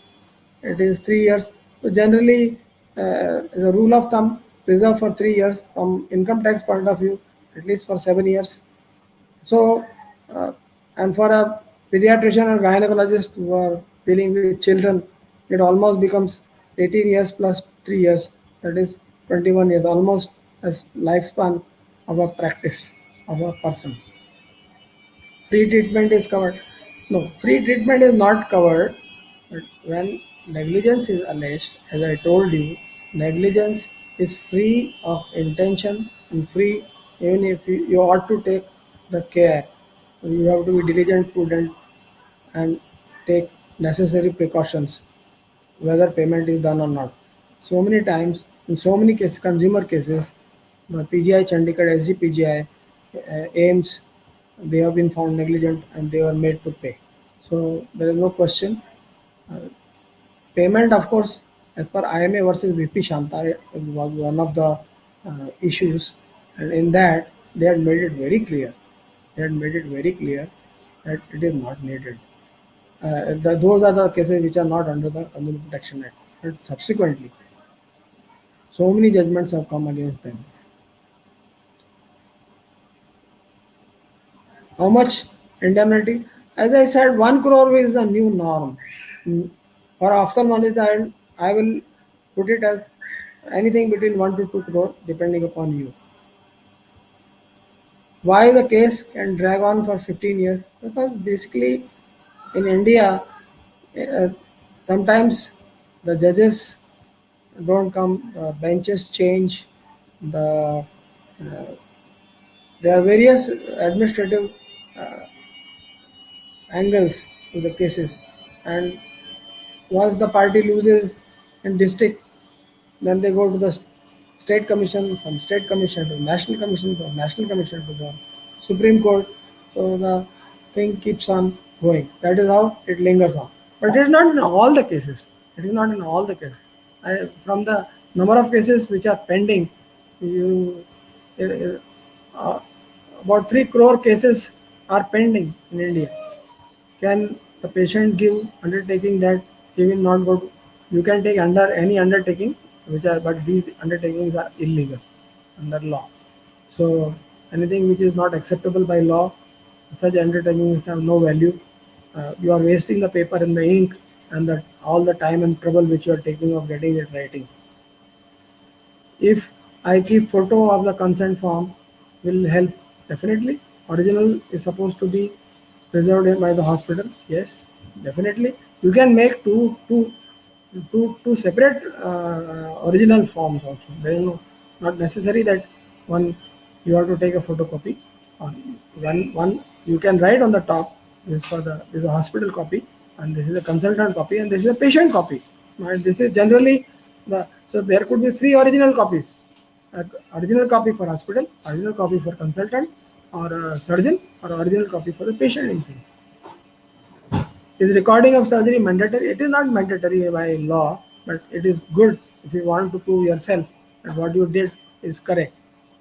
it is 3 years. So generally, the rule of thumb, preserve for 3 years. From income tax point of view, at least for 7 years. So, and for a pediatrician or gynecologist who are dealing with children, it almost becomes 18 years plus 3 years, that is 21 years, almost as lifespan of a practice of a person. Free treatment is covered. No, free treatment is not covered. But when negligence is alleged, as I told you, negligence is free of intention and free, even if you ought to take the care. You have to be diligent, prudent, and take necessary precautions, whether payment is done or not. So many times, in so many cases, consumer cases, the PGI Chandigarh, SGPGI, AIMS, they have been found negligent and they were made to pay. So there is no question. Payment, of course, as per IMA versus VP Shanta, was one of the issues, and in that they had made it very clear. They had made it very clear that it is not needed. Those are the cases which are not under the Consumer Protection Act. But subsequently, so many judgments have come against them. How much indemnity? As I said, 1 crore is the new norm. For ophthalmologist, I will put it as anything between 1 to 2 crore, depending upon you. Why the case can drag on for 15 years? Because basically, in India, uh, sometimes the judges don't come, benches change, the there are various administrative angles to the cases, and once the party loses in district, then they go to the state commission, from state commission to national commission, from national commission to the Supreme Court. So the thing keeps on going. That is how it lingers on. But it is not in all the cases. It is not in all the cases. From the number of cases which are pending, you uh, uh, about 3 crore cases are pending in India. Can the patient give undertaking that he will not go to? You can take under any undertaking, which are, but these undertakings are illegal under law. So anything which is not acceptable by law, such undertakings have no value. You are wasting the paper and the ink and all the time and trouble which you are taking of getting it writing. If I keep photo of the consent form, will help definitely. Original is supposed to be preserved by the hospital. Yes, definitely. You can make two separate original forms also. There is no, not necessary that one you have to take a photocopy. Or one you can write on the top. This is a hospital copy, and this is a consultant copy, and this is a patient copy. And this is generally the So there could be 3 original copies. Original copy for hospital, original copy for consultant or surgeon, or original copy for the patient himself. Is recording of surgery mandatory? It is not mandatory by law, but it is good if you want to prove yourself that what you did is correct.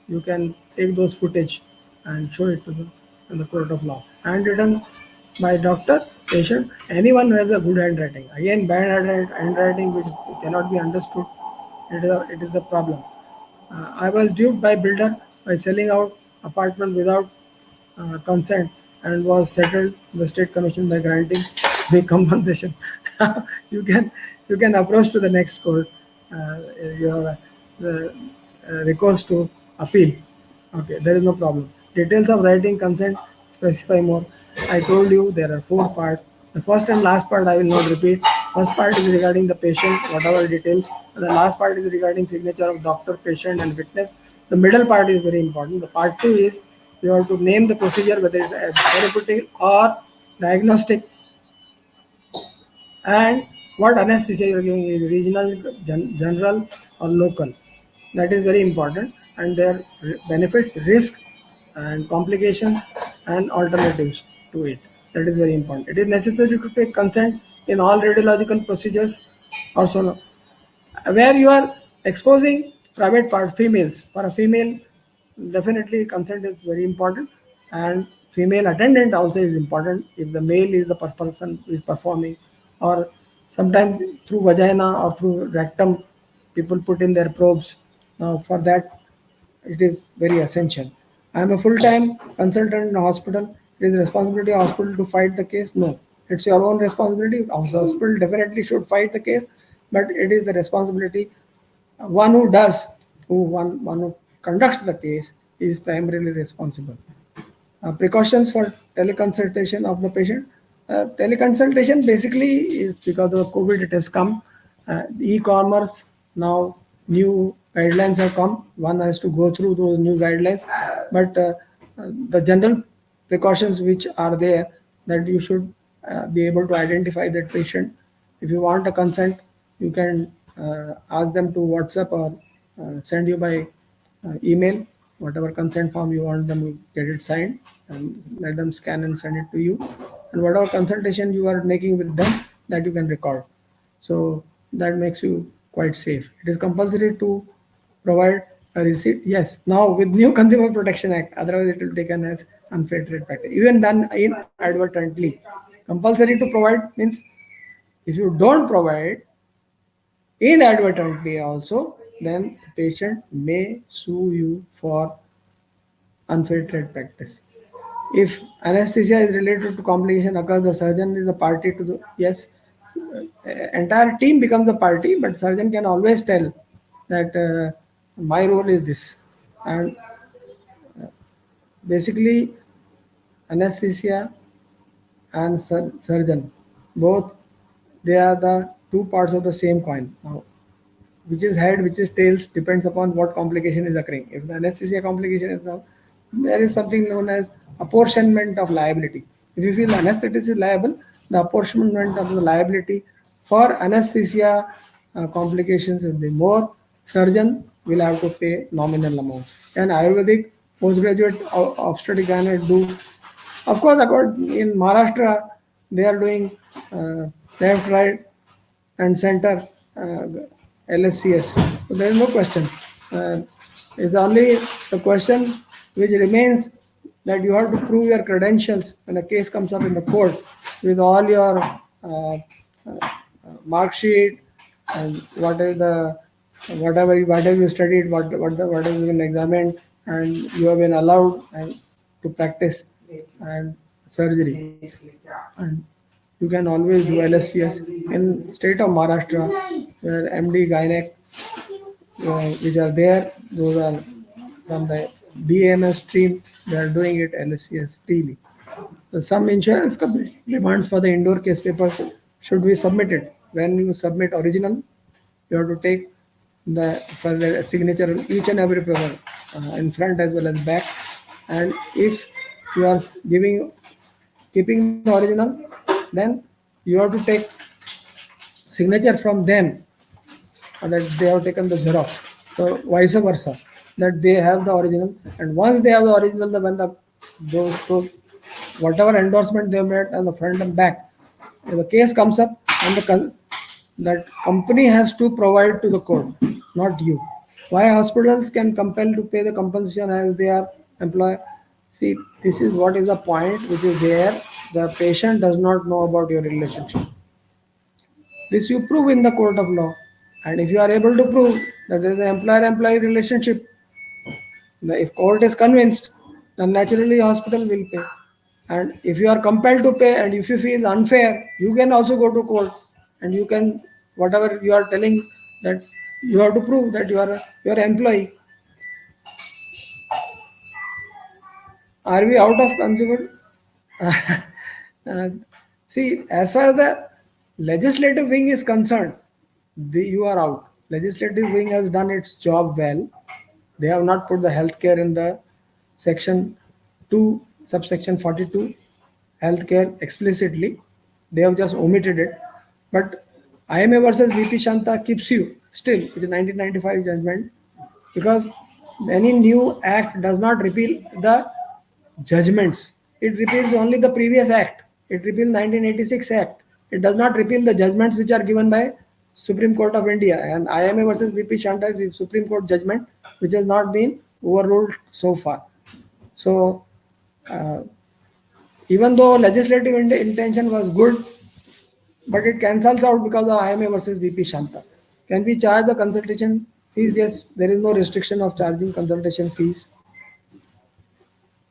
You can take those footage and show it to the in the court of law. Handwritten by doctor, patient, anyone who has a good handwriting. Again, bad handwriting which cannot be understood. It is the problem. I was duped by builder by selling out apartment without consent and was settled the state commission by granting big compensation. you can you can approach to the next court. You have the recourse to appeal. Okay, there is no problem. Details of writing consent specify more. I told you there are 4 parts. The first and last part I will not repeat. First part is regarding the patient, whatever details. And the last part is regarding signature of doctor, patient, and witness. The middle part is very important. The part 2 is you have to name the procedure, whether it's therapeutic or diagnostic, and what anesthesia you are giving is regional, general, or local. That is very important, and their benefits, risk, and complications, and alternatives to it. That is very important. It is necessary to take consent in all radiological procedures also, where you are exposing private part, females. For a female, definitely consent is very important, and female attendant also is important if the male is the person who is performing, or sometimes through vagina or through rectum people put in their probes. Now for that it is very essential. I am a full-time consultant in a hospital. It is responsibility of hospital to fight the case. No, it's your own responsibility. Hospital definitely should fight the case, but it is the responsibility. One who does, one who conducts the case is primarily responsible. Precautions for teleconsultation of the patient. Teleconsultation basically is because of COVID it has come. E-commerce, now new guidelines have come. One has to go through those new guidelines, but the general precautions which are there, that you should be able to identify that patient. If you want a consent, you can ask them to WhatsApp or send you by email whatever consent form you want them to get it signed, and let them scan and send it to you. And whatever consultation you are making with them, that you can record. So that makes you quite safe. It is compulsory to provide a receipt. Yes, now with new Consumer Protection Act, otherwise it will be taken as unfair trade practice. Even done inadvertently. Compulsory to provide means if you don't provide inadvertently also, then the patient may sue you for unfair trade practice. If anesthesia is related to complication occurs, the surgeon is the party to the, yes, entire team becomes the party, but surgeon can always tell that my role is this. And basically anesthesia and surgeon, both, they are the 2 parts of the same coin. Now which is head, which is tails, depends upon what complication is occurring. If the anesthesia complication is now, there is something known as apportionment of liability. If you feel anesthetist is liable, the apportionment of the liability for anesthesia complications will be more. Surgeon will have to pay nominal amount. And Ayurvedic postgraduate obstetric gynec do. Of course, in Maharashtra, they are doing left, right, and center LSCS. So there is no question. It's only the question which remains, that you have to prove your credentials when a case comes up in the court with all your mark sheet and what is the whatever you studied, what has been examined, and you have been allowed and to practice and surgery. And you can always do LSCS in state of Maharashtra, where MD Gynec, which are there, those are from the BAMS stream, they are doing it LSCS freely. So some insurance company demands for the indoor case paper should be submitted. When you submit original, you have to take the for the signature on each and every paper, in front as well as back. And if you are keeping the original, then you have to take signature from them that they have taken the Xerox. So vice versa, that they have the original, and once they have the original, when the those whatever endorsement they made on the front and back, if the case comes up, and that company has to provide to the court, not you. Why hospitals can compel to pay the compensation as they are employer? See, this is what is the point which is there. The patient does not know about your relationship. This you prove in the court of law. And if you are able to prove that there is an employer-employee relationship, if court is convinced, then naturally hospital will pay. And if you are compelled to pay and if you feel unfair, you can also go to court and you can, whatever you are telling, that you have to prove that you are employee. Are we out of consumer? Uh, See, as far as the legislative wing is concerned, you are out. Legislative wing has done its job well. They have not put the healthcare in the section 2, subsection 42, healthcare explicitly. They have just omitted it. But IMA versus VP Shanta keeps you still with the 1995 judgment, because any new act does not repeal the judgments. It repeals only the previous act. It repeals 1986 act. It does not repeal the judgments which are given by Supreme Court of India. And IMA versus VP Shanta is the Supreme Court judgment which has not been overruled so far. So even though legislative intention was good, but it cancels out because of IMA versus VP Shanta. Can we charge the consultation fees? Yes, there is no restriction of charging consultation fees,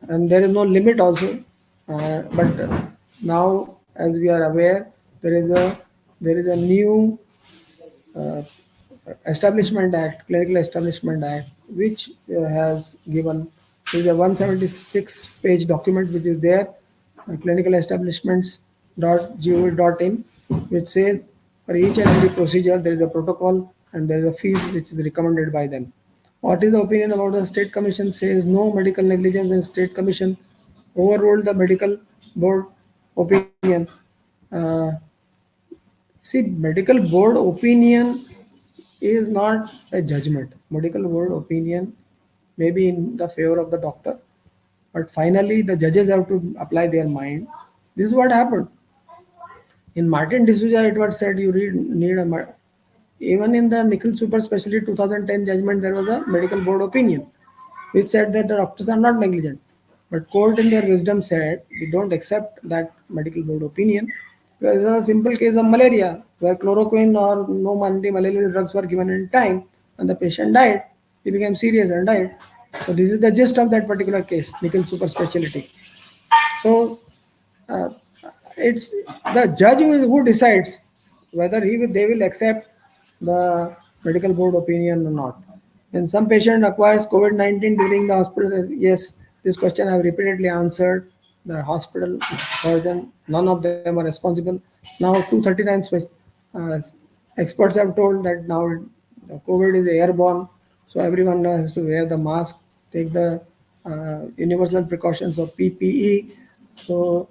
and there is no limit also. But now, as we are aware, there is a new uh, Establishment Act, Clinical Establishment Act, which has given, there is a 176-page document which is there, clinicalestablishments.gov.in, which says for each and every procedure there is a protocol and there is a fees which is recommended by them. What is the opinion about the State Commission? Says no medical negligence, and State Commission overruled the medical board opinion. Uh, See, medical board opinion is not a judgment. Medical board opinion may be in the favor of the doctor, but finally the judges have to apply their mind. This is what happened. In Martin D'Souza, it was said you need a. Even in the Nikhil Super Specialty 2010 judgment, there was a medical board opinion which said that the doctors are not negligent. But court in their wisdom said we don't accept that medical board opinion. There is a simple case of malaria where chloroquine or no anti-malarial drugs were given in time and the patient died. He became serious and died. So this is the gist of that particular case, Nikhil Super Specialty. So uh, it's the judge who decides whether they will accept the medical board opinion or not. When some patient acquires COVID-19 during the hospital, yes, this question I have repeatedly answered. The hospital surgeon, none of them are responsible. Now 239 uh, experts have told that now COVID is airborne, so everyone now has to wear the mask, take the universal precautions of PPE. So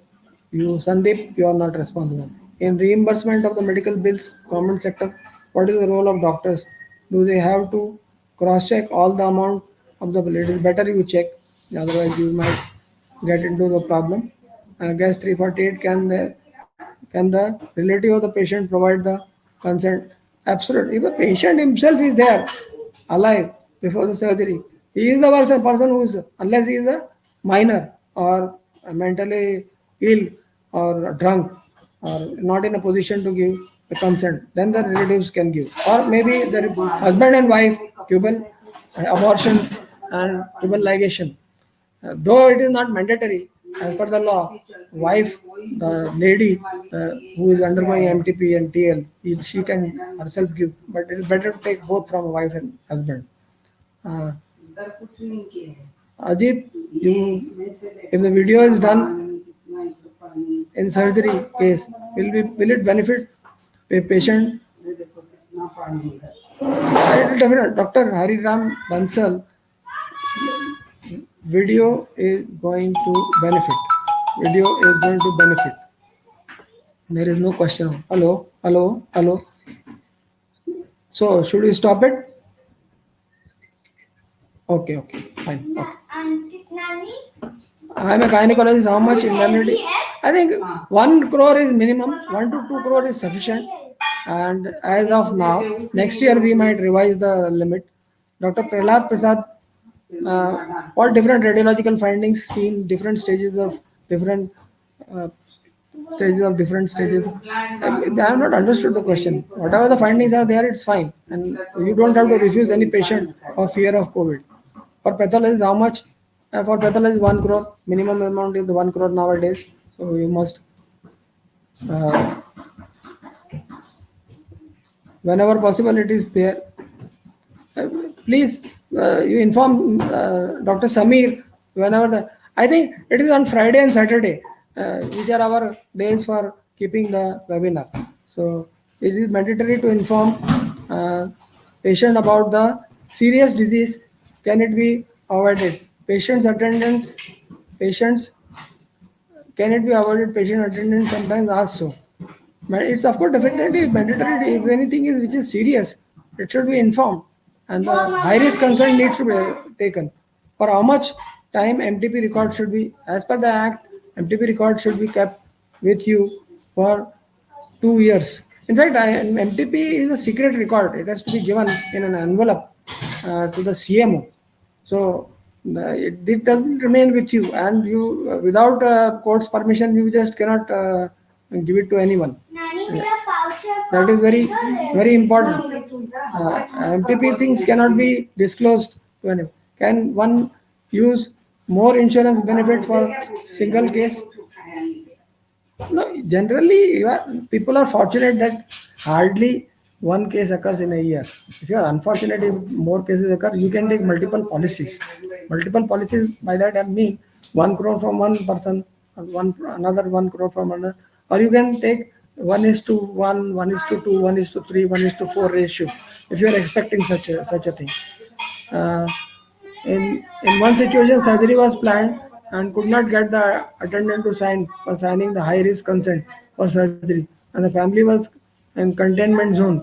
you, Sandeep, you are not responsible. In reimbursement of the medical bills, government sector, what is the role of doctors? Do they have to cross-check all the amount of the bill? It is better you check, otherwise you might get into the problem. Guess 348, can the relative of the patient provide the consent? Absolutely. If the patient himself is there, alive before the surgery, he is the person who is, unless he is a minor or mentally ill or drunk or not in a position to give the consent, then the relatives can give. Or maybe the husband and wife, tubal abortions and tubal ligation. Though it is not mandatory as per the law, wife, the lady who is undergoing MTP and TL, she can herself give, but it is better to take both from wife and husband. Uh, Ajit, if the video is done in surgery case, will it benefit a patient? It will definitely. Dr. Hariram Bansal, video is going to benefit. Video is going to benefit. There is no question. Hello, hello, hello. So should we stop it? Okay, okay, fine. Okay. I am a gynecologist. How much indemnity? I think 1 crore is minimum. 1 to 2 crore is sufficient. And as of now, next year we might revise the limit. Dr. Prahlad Prasad, all different radiological findings seen different stages of different uh, different stages. I have not understood the question. Whatever the findings are there, it's fine, and you don't have to refuse any patient of fear of COVID. For pathologist, how much? For pathologist, 1 crore. Minimum amount is the 1 crore nowadays. So you must, uh, whenever possible, it is there. Please, you inform Dr. Samir whenever the. I think it is on Friday and Saturday, which are our days for keeping the webinar. So it is mandatory to inform patient about the serious disease. Can it be avoided? Patients attendance, patients can it be avoided? Patient attendance sometimes ask so. But it's of course definitely mandatory. If anything is which is serious, it should be informed, and the high risk concern needs to be taken. For how much time MTP record should be, as per the Act, MTP record should be kept with you for 2 years. In fact, MTP is a secret record. It has to be given in an envelope to the CMO. So it doesn't remain with you, and you without court's permission, you just cannot give it to anyone. That is very very important. MTP things cannot be disclosed to anyone. Can one use more insurance benefit for single case? No, generally, people are fortunate that hardly one case occurs in a year. If you are unfortunate, if more cases occur, you can take multiple policies. Multiple policies, by that I mean 1 crore from one person, another 1 crore from another, or you can take 1:1, 1:2, 1:3, 1:4 ratio. If you are expecting such a thing. Uh, in one situation, surgery was planned and could not get the attendant to sign for signing the high risk consent for surgery, and the family was in containment zone.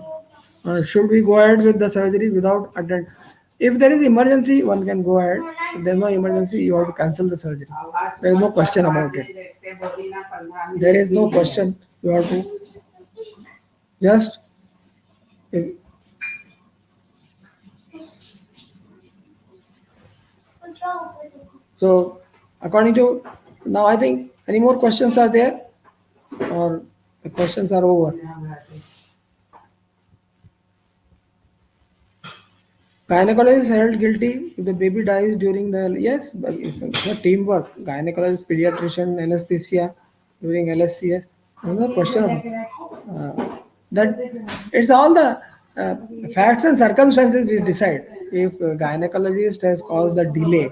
Should we go ahead with the surgery without attendant? If there is emergency, one can go ahead. If there is no emergency, you have to cancel the surgery. There is no question about it. There is no question. You have to just. If, so, according to now, I think any more questions are there, or the questions are over. Gynecologist held guilty if the baby dies during the yes, but it's a teamwork. Gynecologist, pediatrician, anesthesia during LSCS. Another question that it's all the uh, facts and circumstances which decide if gynecologist has caused the delay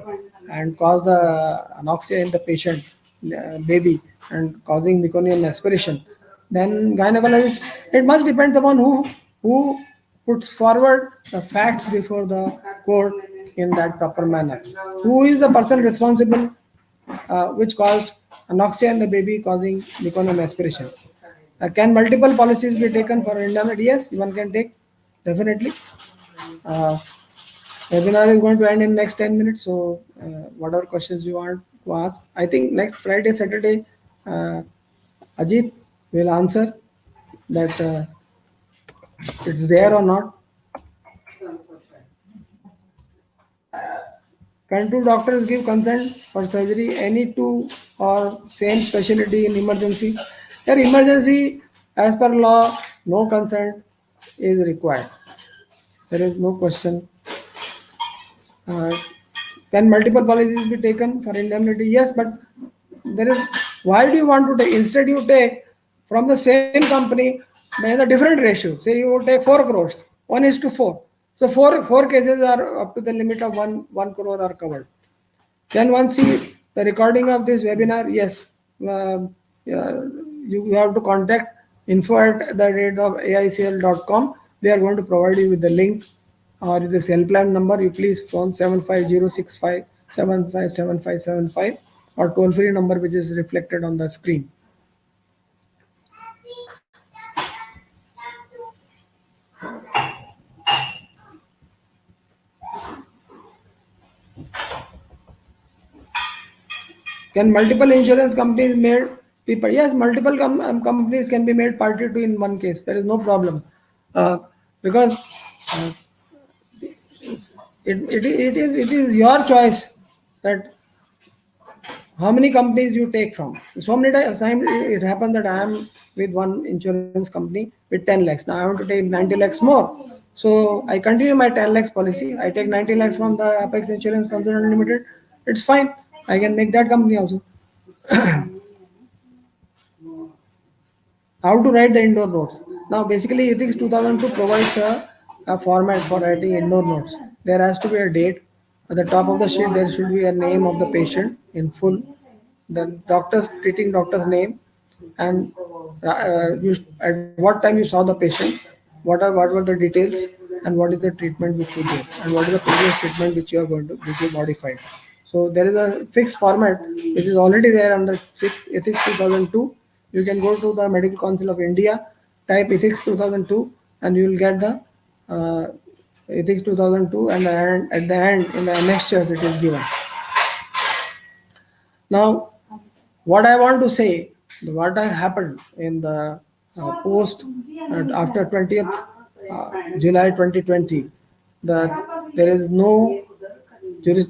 and caused the anoxia in the patient baby and causing meconium aspiration, then gynecologist, it must depend upon who puts forward the facts before the court in that proper manner. Who is the person responsible which caused anoxia in the baby causing meconium aspiration? Can multiple policies be taken for indemnity? Yes, one can take, definitely. Uh, Webinar is going to end in next 10 minutes, so whatever questions you want to ask, I think next Friday, Saturday, Ajit will answer that it's there or not. Can two doctors give consent for surgery? Any two or same specialty in emergency? Your emergency, as per law, no consent is required. There is no question. Uh, can multiple policies be taken for indemnity? Yes, but there is. Why do you want to take? Instead, you take from the same company, there is a different ratio. Say you take 4 crores, 1:4. So four cases are up to the limit of one crore are covered. Can one see the recording of this webinar? Yes. Yeah, you have to contact info@aicl.com. They are going to provide you with the link or this helpline number. You please phone 75065 or toll free number which is reflected on the screen. Can multiple insurance companies made people? Yes, multiple companies can be made party to in one case. There is no problem, because uh, it is your choice that how many companies you take from. So many times it happens that I am with one insurance company with 10 lakhs. Now I want to take 90 lakhs more. So I continue my 10 lakhs policy. I take 90 lakhs from the Apex Insurance Concern Limited. It's fine. I can make that company also. How to write the indoor notes. Now, basically, Ethics 2002 provides a format for writing indoor notes. There has to be a date. At the top of the sheet, there should be a name of the patient in full, the doctor's treating doctor's name, and at what time you saw the patient, what were the details, and what is the treatment which you did, and what is the previous treatment which you are going to which you modified. So there is a fixed format which is already there under fixed Ethics 2002. You can go to the Medical Council of India, type Ethics 2002, and you will get the uh, Ethics 2002, and at the end in the annexures it is given. Now, what I want to say, what has happened in the post after 20th July 2020, that there is no juris,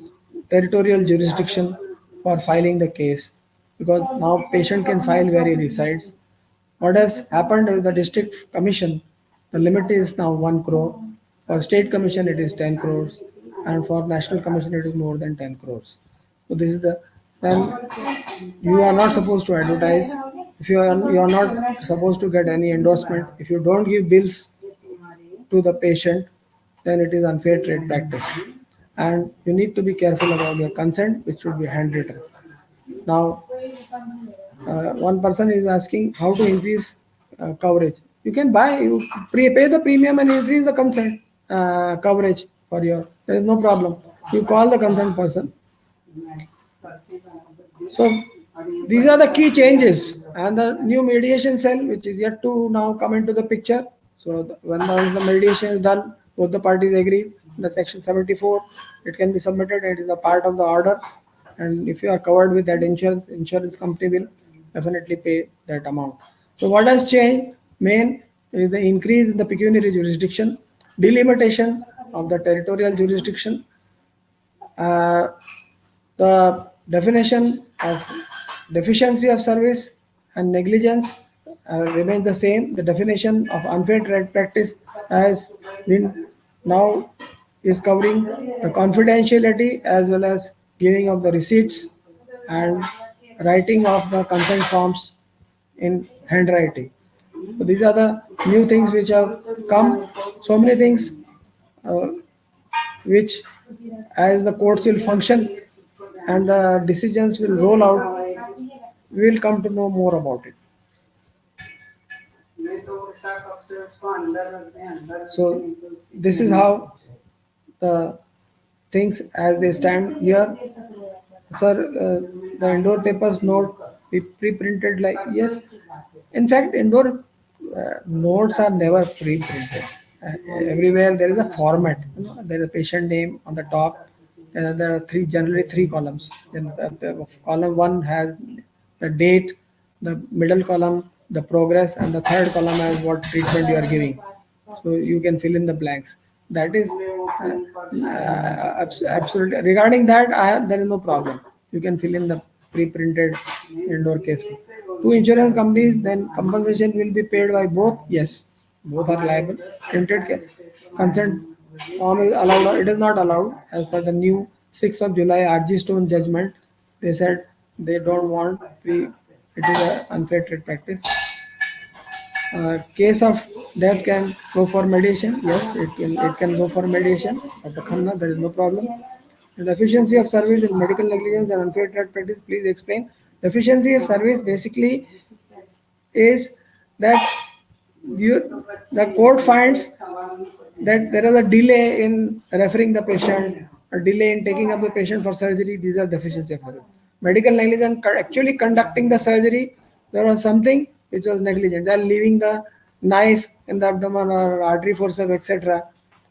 territorial jurisdiction for filing the case, because now patient can file where he resides. What has happened is the district commission, the limit is now 1 crore. For state commission, it is 10 crores. And for national commission, it is more than 10 crores. So this is the, then you are not supposed to advertise. If you are not supposed to get any endorsement, if you don't give bills to the patient, then it is unfair trade practice. And you need to be careful about your consent, which should be handwritten. Now, one person is asking how to increase coverage. You can pay the premium and increase the consent coverage for your. There is no problem. You call the concerned person. So these are the key changes, and the new mediation cell, which is yet to now come into the picture. So once the mediation is done, both the parties agree. The section 74, it can be submitted. It is a part of the order, and if you are covered with that insurance company will definitely pay that amount. So what has changed? Main is the increase in the pecuniary jurisdiction, delimitation of the territorial jurisdiction, uh, the definition of deficiency of service and negligence remains the same. The definition of unfair trade practice has been now is covering the confidentiality as well as giving of the receipts and writing of the consent forms in handwriting. So these are the new things which have come. So many things uh, which, as the courts will function and the decisions will roll out, we will come to know more about it. So this is how the things as they stand here. Sir, the indoor papers note we pre-printed, like, yes. In fact, indoor notes are never pre-printed. Everywhere there is a format. There is a patient name on the top. There are generally three columns. Then the column one has the date, the middle column, the progress, and the third column has what treatment you are giving. So you can fill in the blanks. That is absolutely, regarding that. There is no problem. You can fill in the pre-printed indoor case. To insurance companies, then compensation will be paid by both. Yes, both are liable. Printed consent form is allowed. It is not allowed as per the new 6th of July RG Stone judgment. They said they don't want pre. It is an unfair trade practice. Case of death can go for mediation. Yes, it can go for mediation. Dr. Khanna, there is no problem. The deficiency of service in medical negligence and unfair trade practice. Please explain. Deficiency of service basically is that the court finds that there is a delay in referring the patient, a delay in taking up the patient for surgery. These are deficiency of service. Medical negligence, actually conducting the surgery, there was something which was negligent. They are leaving the knife in the abdomen or artery forceps, etc.,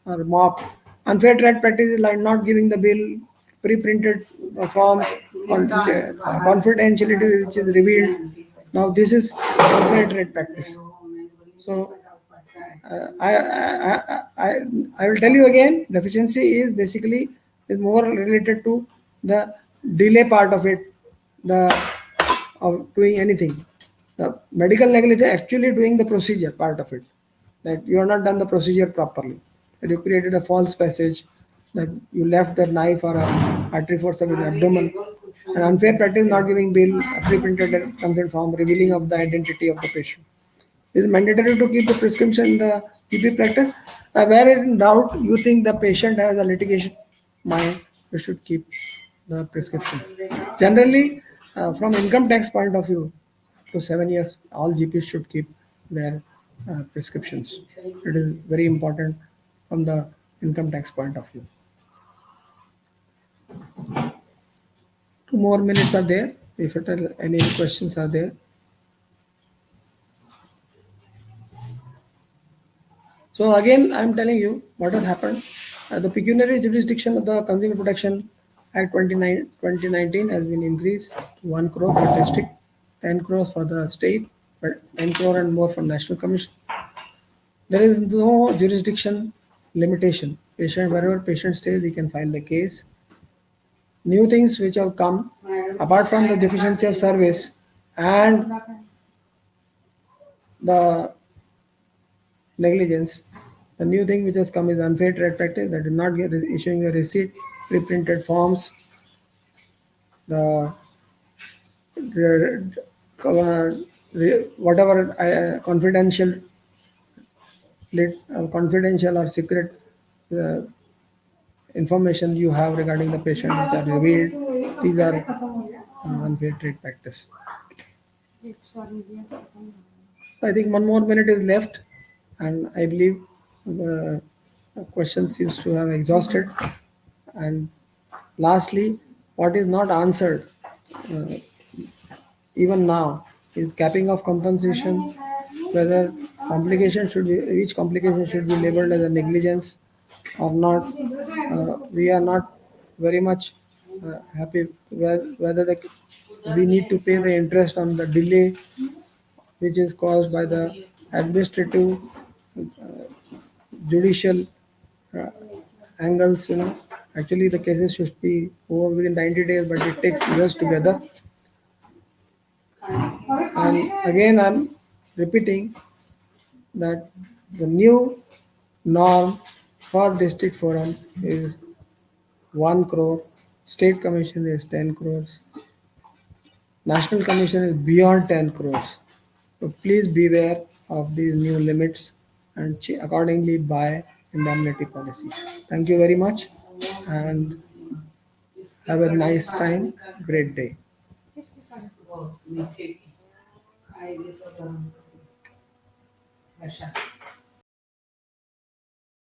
or mop. Unfair trade practice is like not giving the bill pre-printed forms, confidentiality which is revealed. Now this is unfair trade practice. So I will tell you again, deficiency is basically is more related to the delay part of it, the of doing anything. The medical negligence actually doing the procedure part of it, that you have not done the procedure properly, that you created a false passage, that you left the knife or a artery force in the abdomen, and unfair practice not giving bill, a pre-printed consent form revealing of the identity of the patient. It is mandatory to keep the prescription in the GP practice. Where in doubt, you think the patient has a litigation mind, you should keep the prescription. Generally, from income tax point of view, to 7 years, all GPs should keep their prescriptions. It is very important from the income tax point of view. 2 more minutes are there. If at all any questions are there. So again, I'm telling you what has happened. The pecuniary jurisdiction of the Consumer Protection Act 2019 has been increased to 1 crore for district, 10 crores for the state, but 10 crore and more for National Commission. There is no jurisdiction limitation. Patient, wherever patient stays, he can file the case. New things which have come, apart from the deficiency of service and the negligence, the new thing which has come is unfair trade practice, that is not issuing a receipt, pre-printed forms, the whatever confidential or secret uh, information you have regarding the patient which are revealed. These are unfair trade practice. I think 1 more minute is left, and I believe the question seems to have exhausted. And lastly, what is not answered even now is capping of compensation, whether complication should be, each complication should be labeled as a negligence or not. We are not very much happy whether we need to pay the interest on the delay which is caused by the administrative judicial uh, angles. Actually the cases should be over within 90 days, but it takes years together. And again, I'm repeating that the new norm for district forum is 1 crore, state commission is 10 crores, national commission is beyond 10 crores. So please beware of these new limits and accordingly buy indemnity policy. Thank you very much and have a nice time, great day.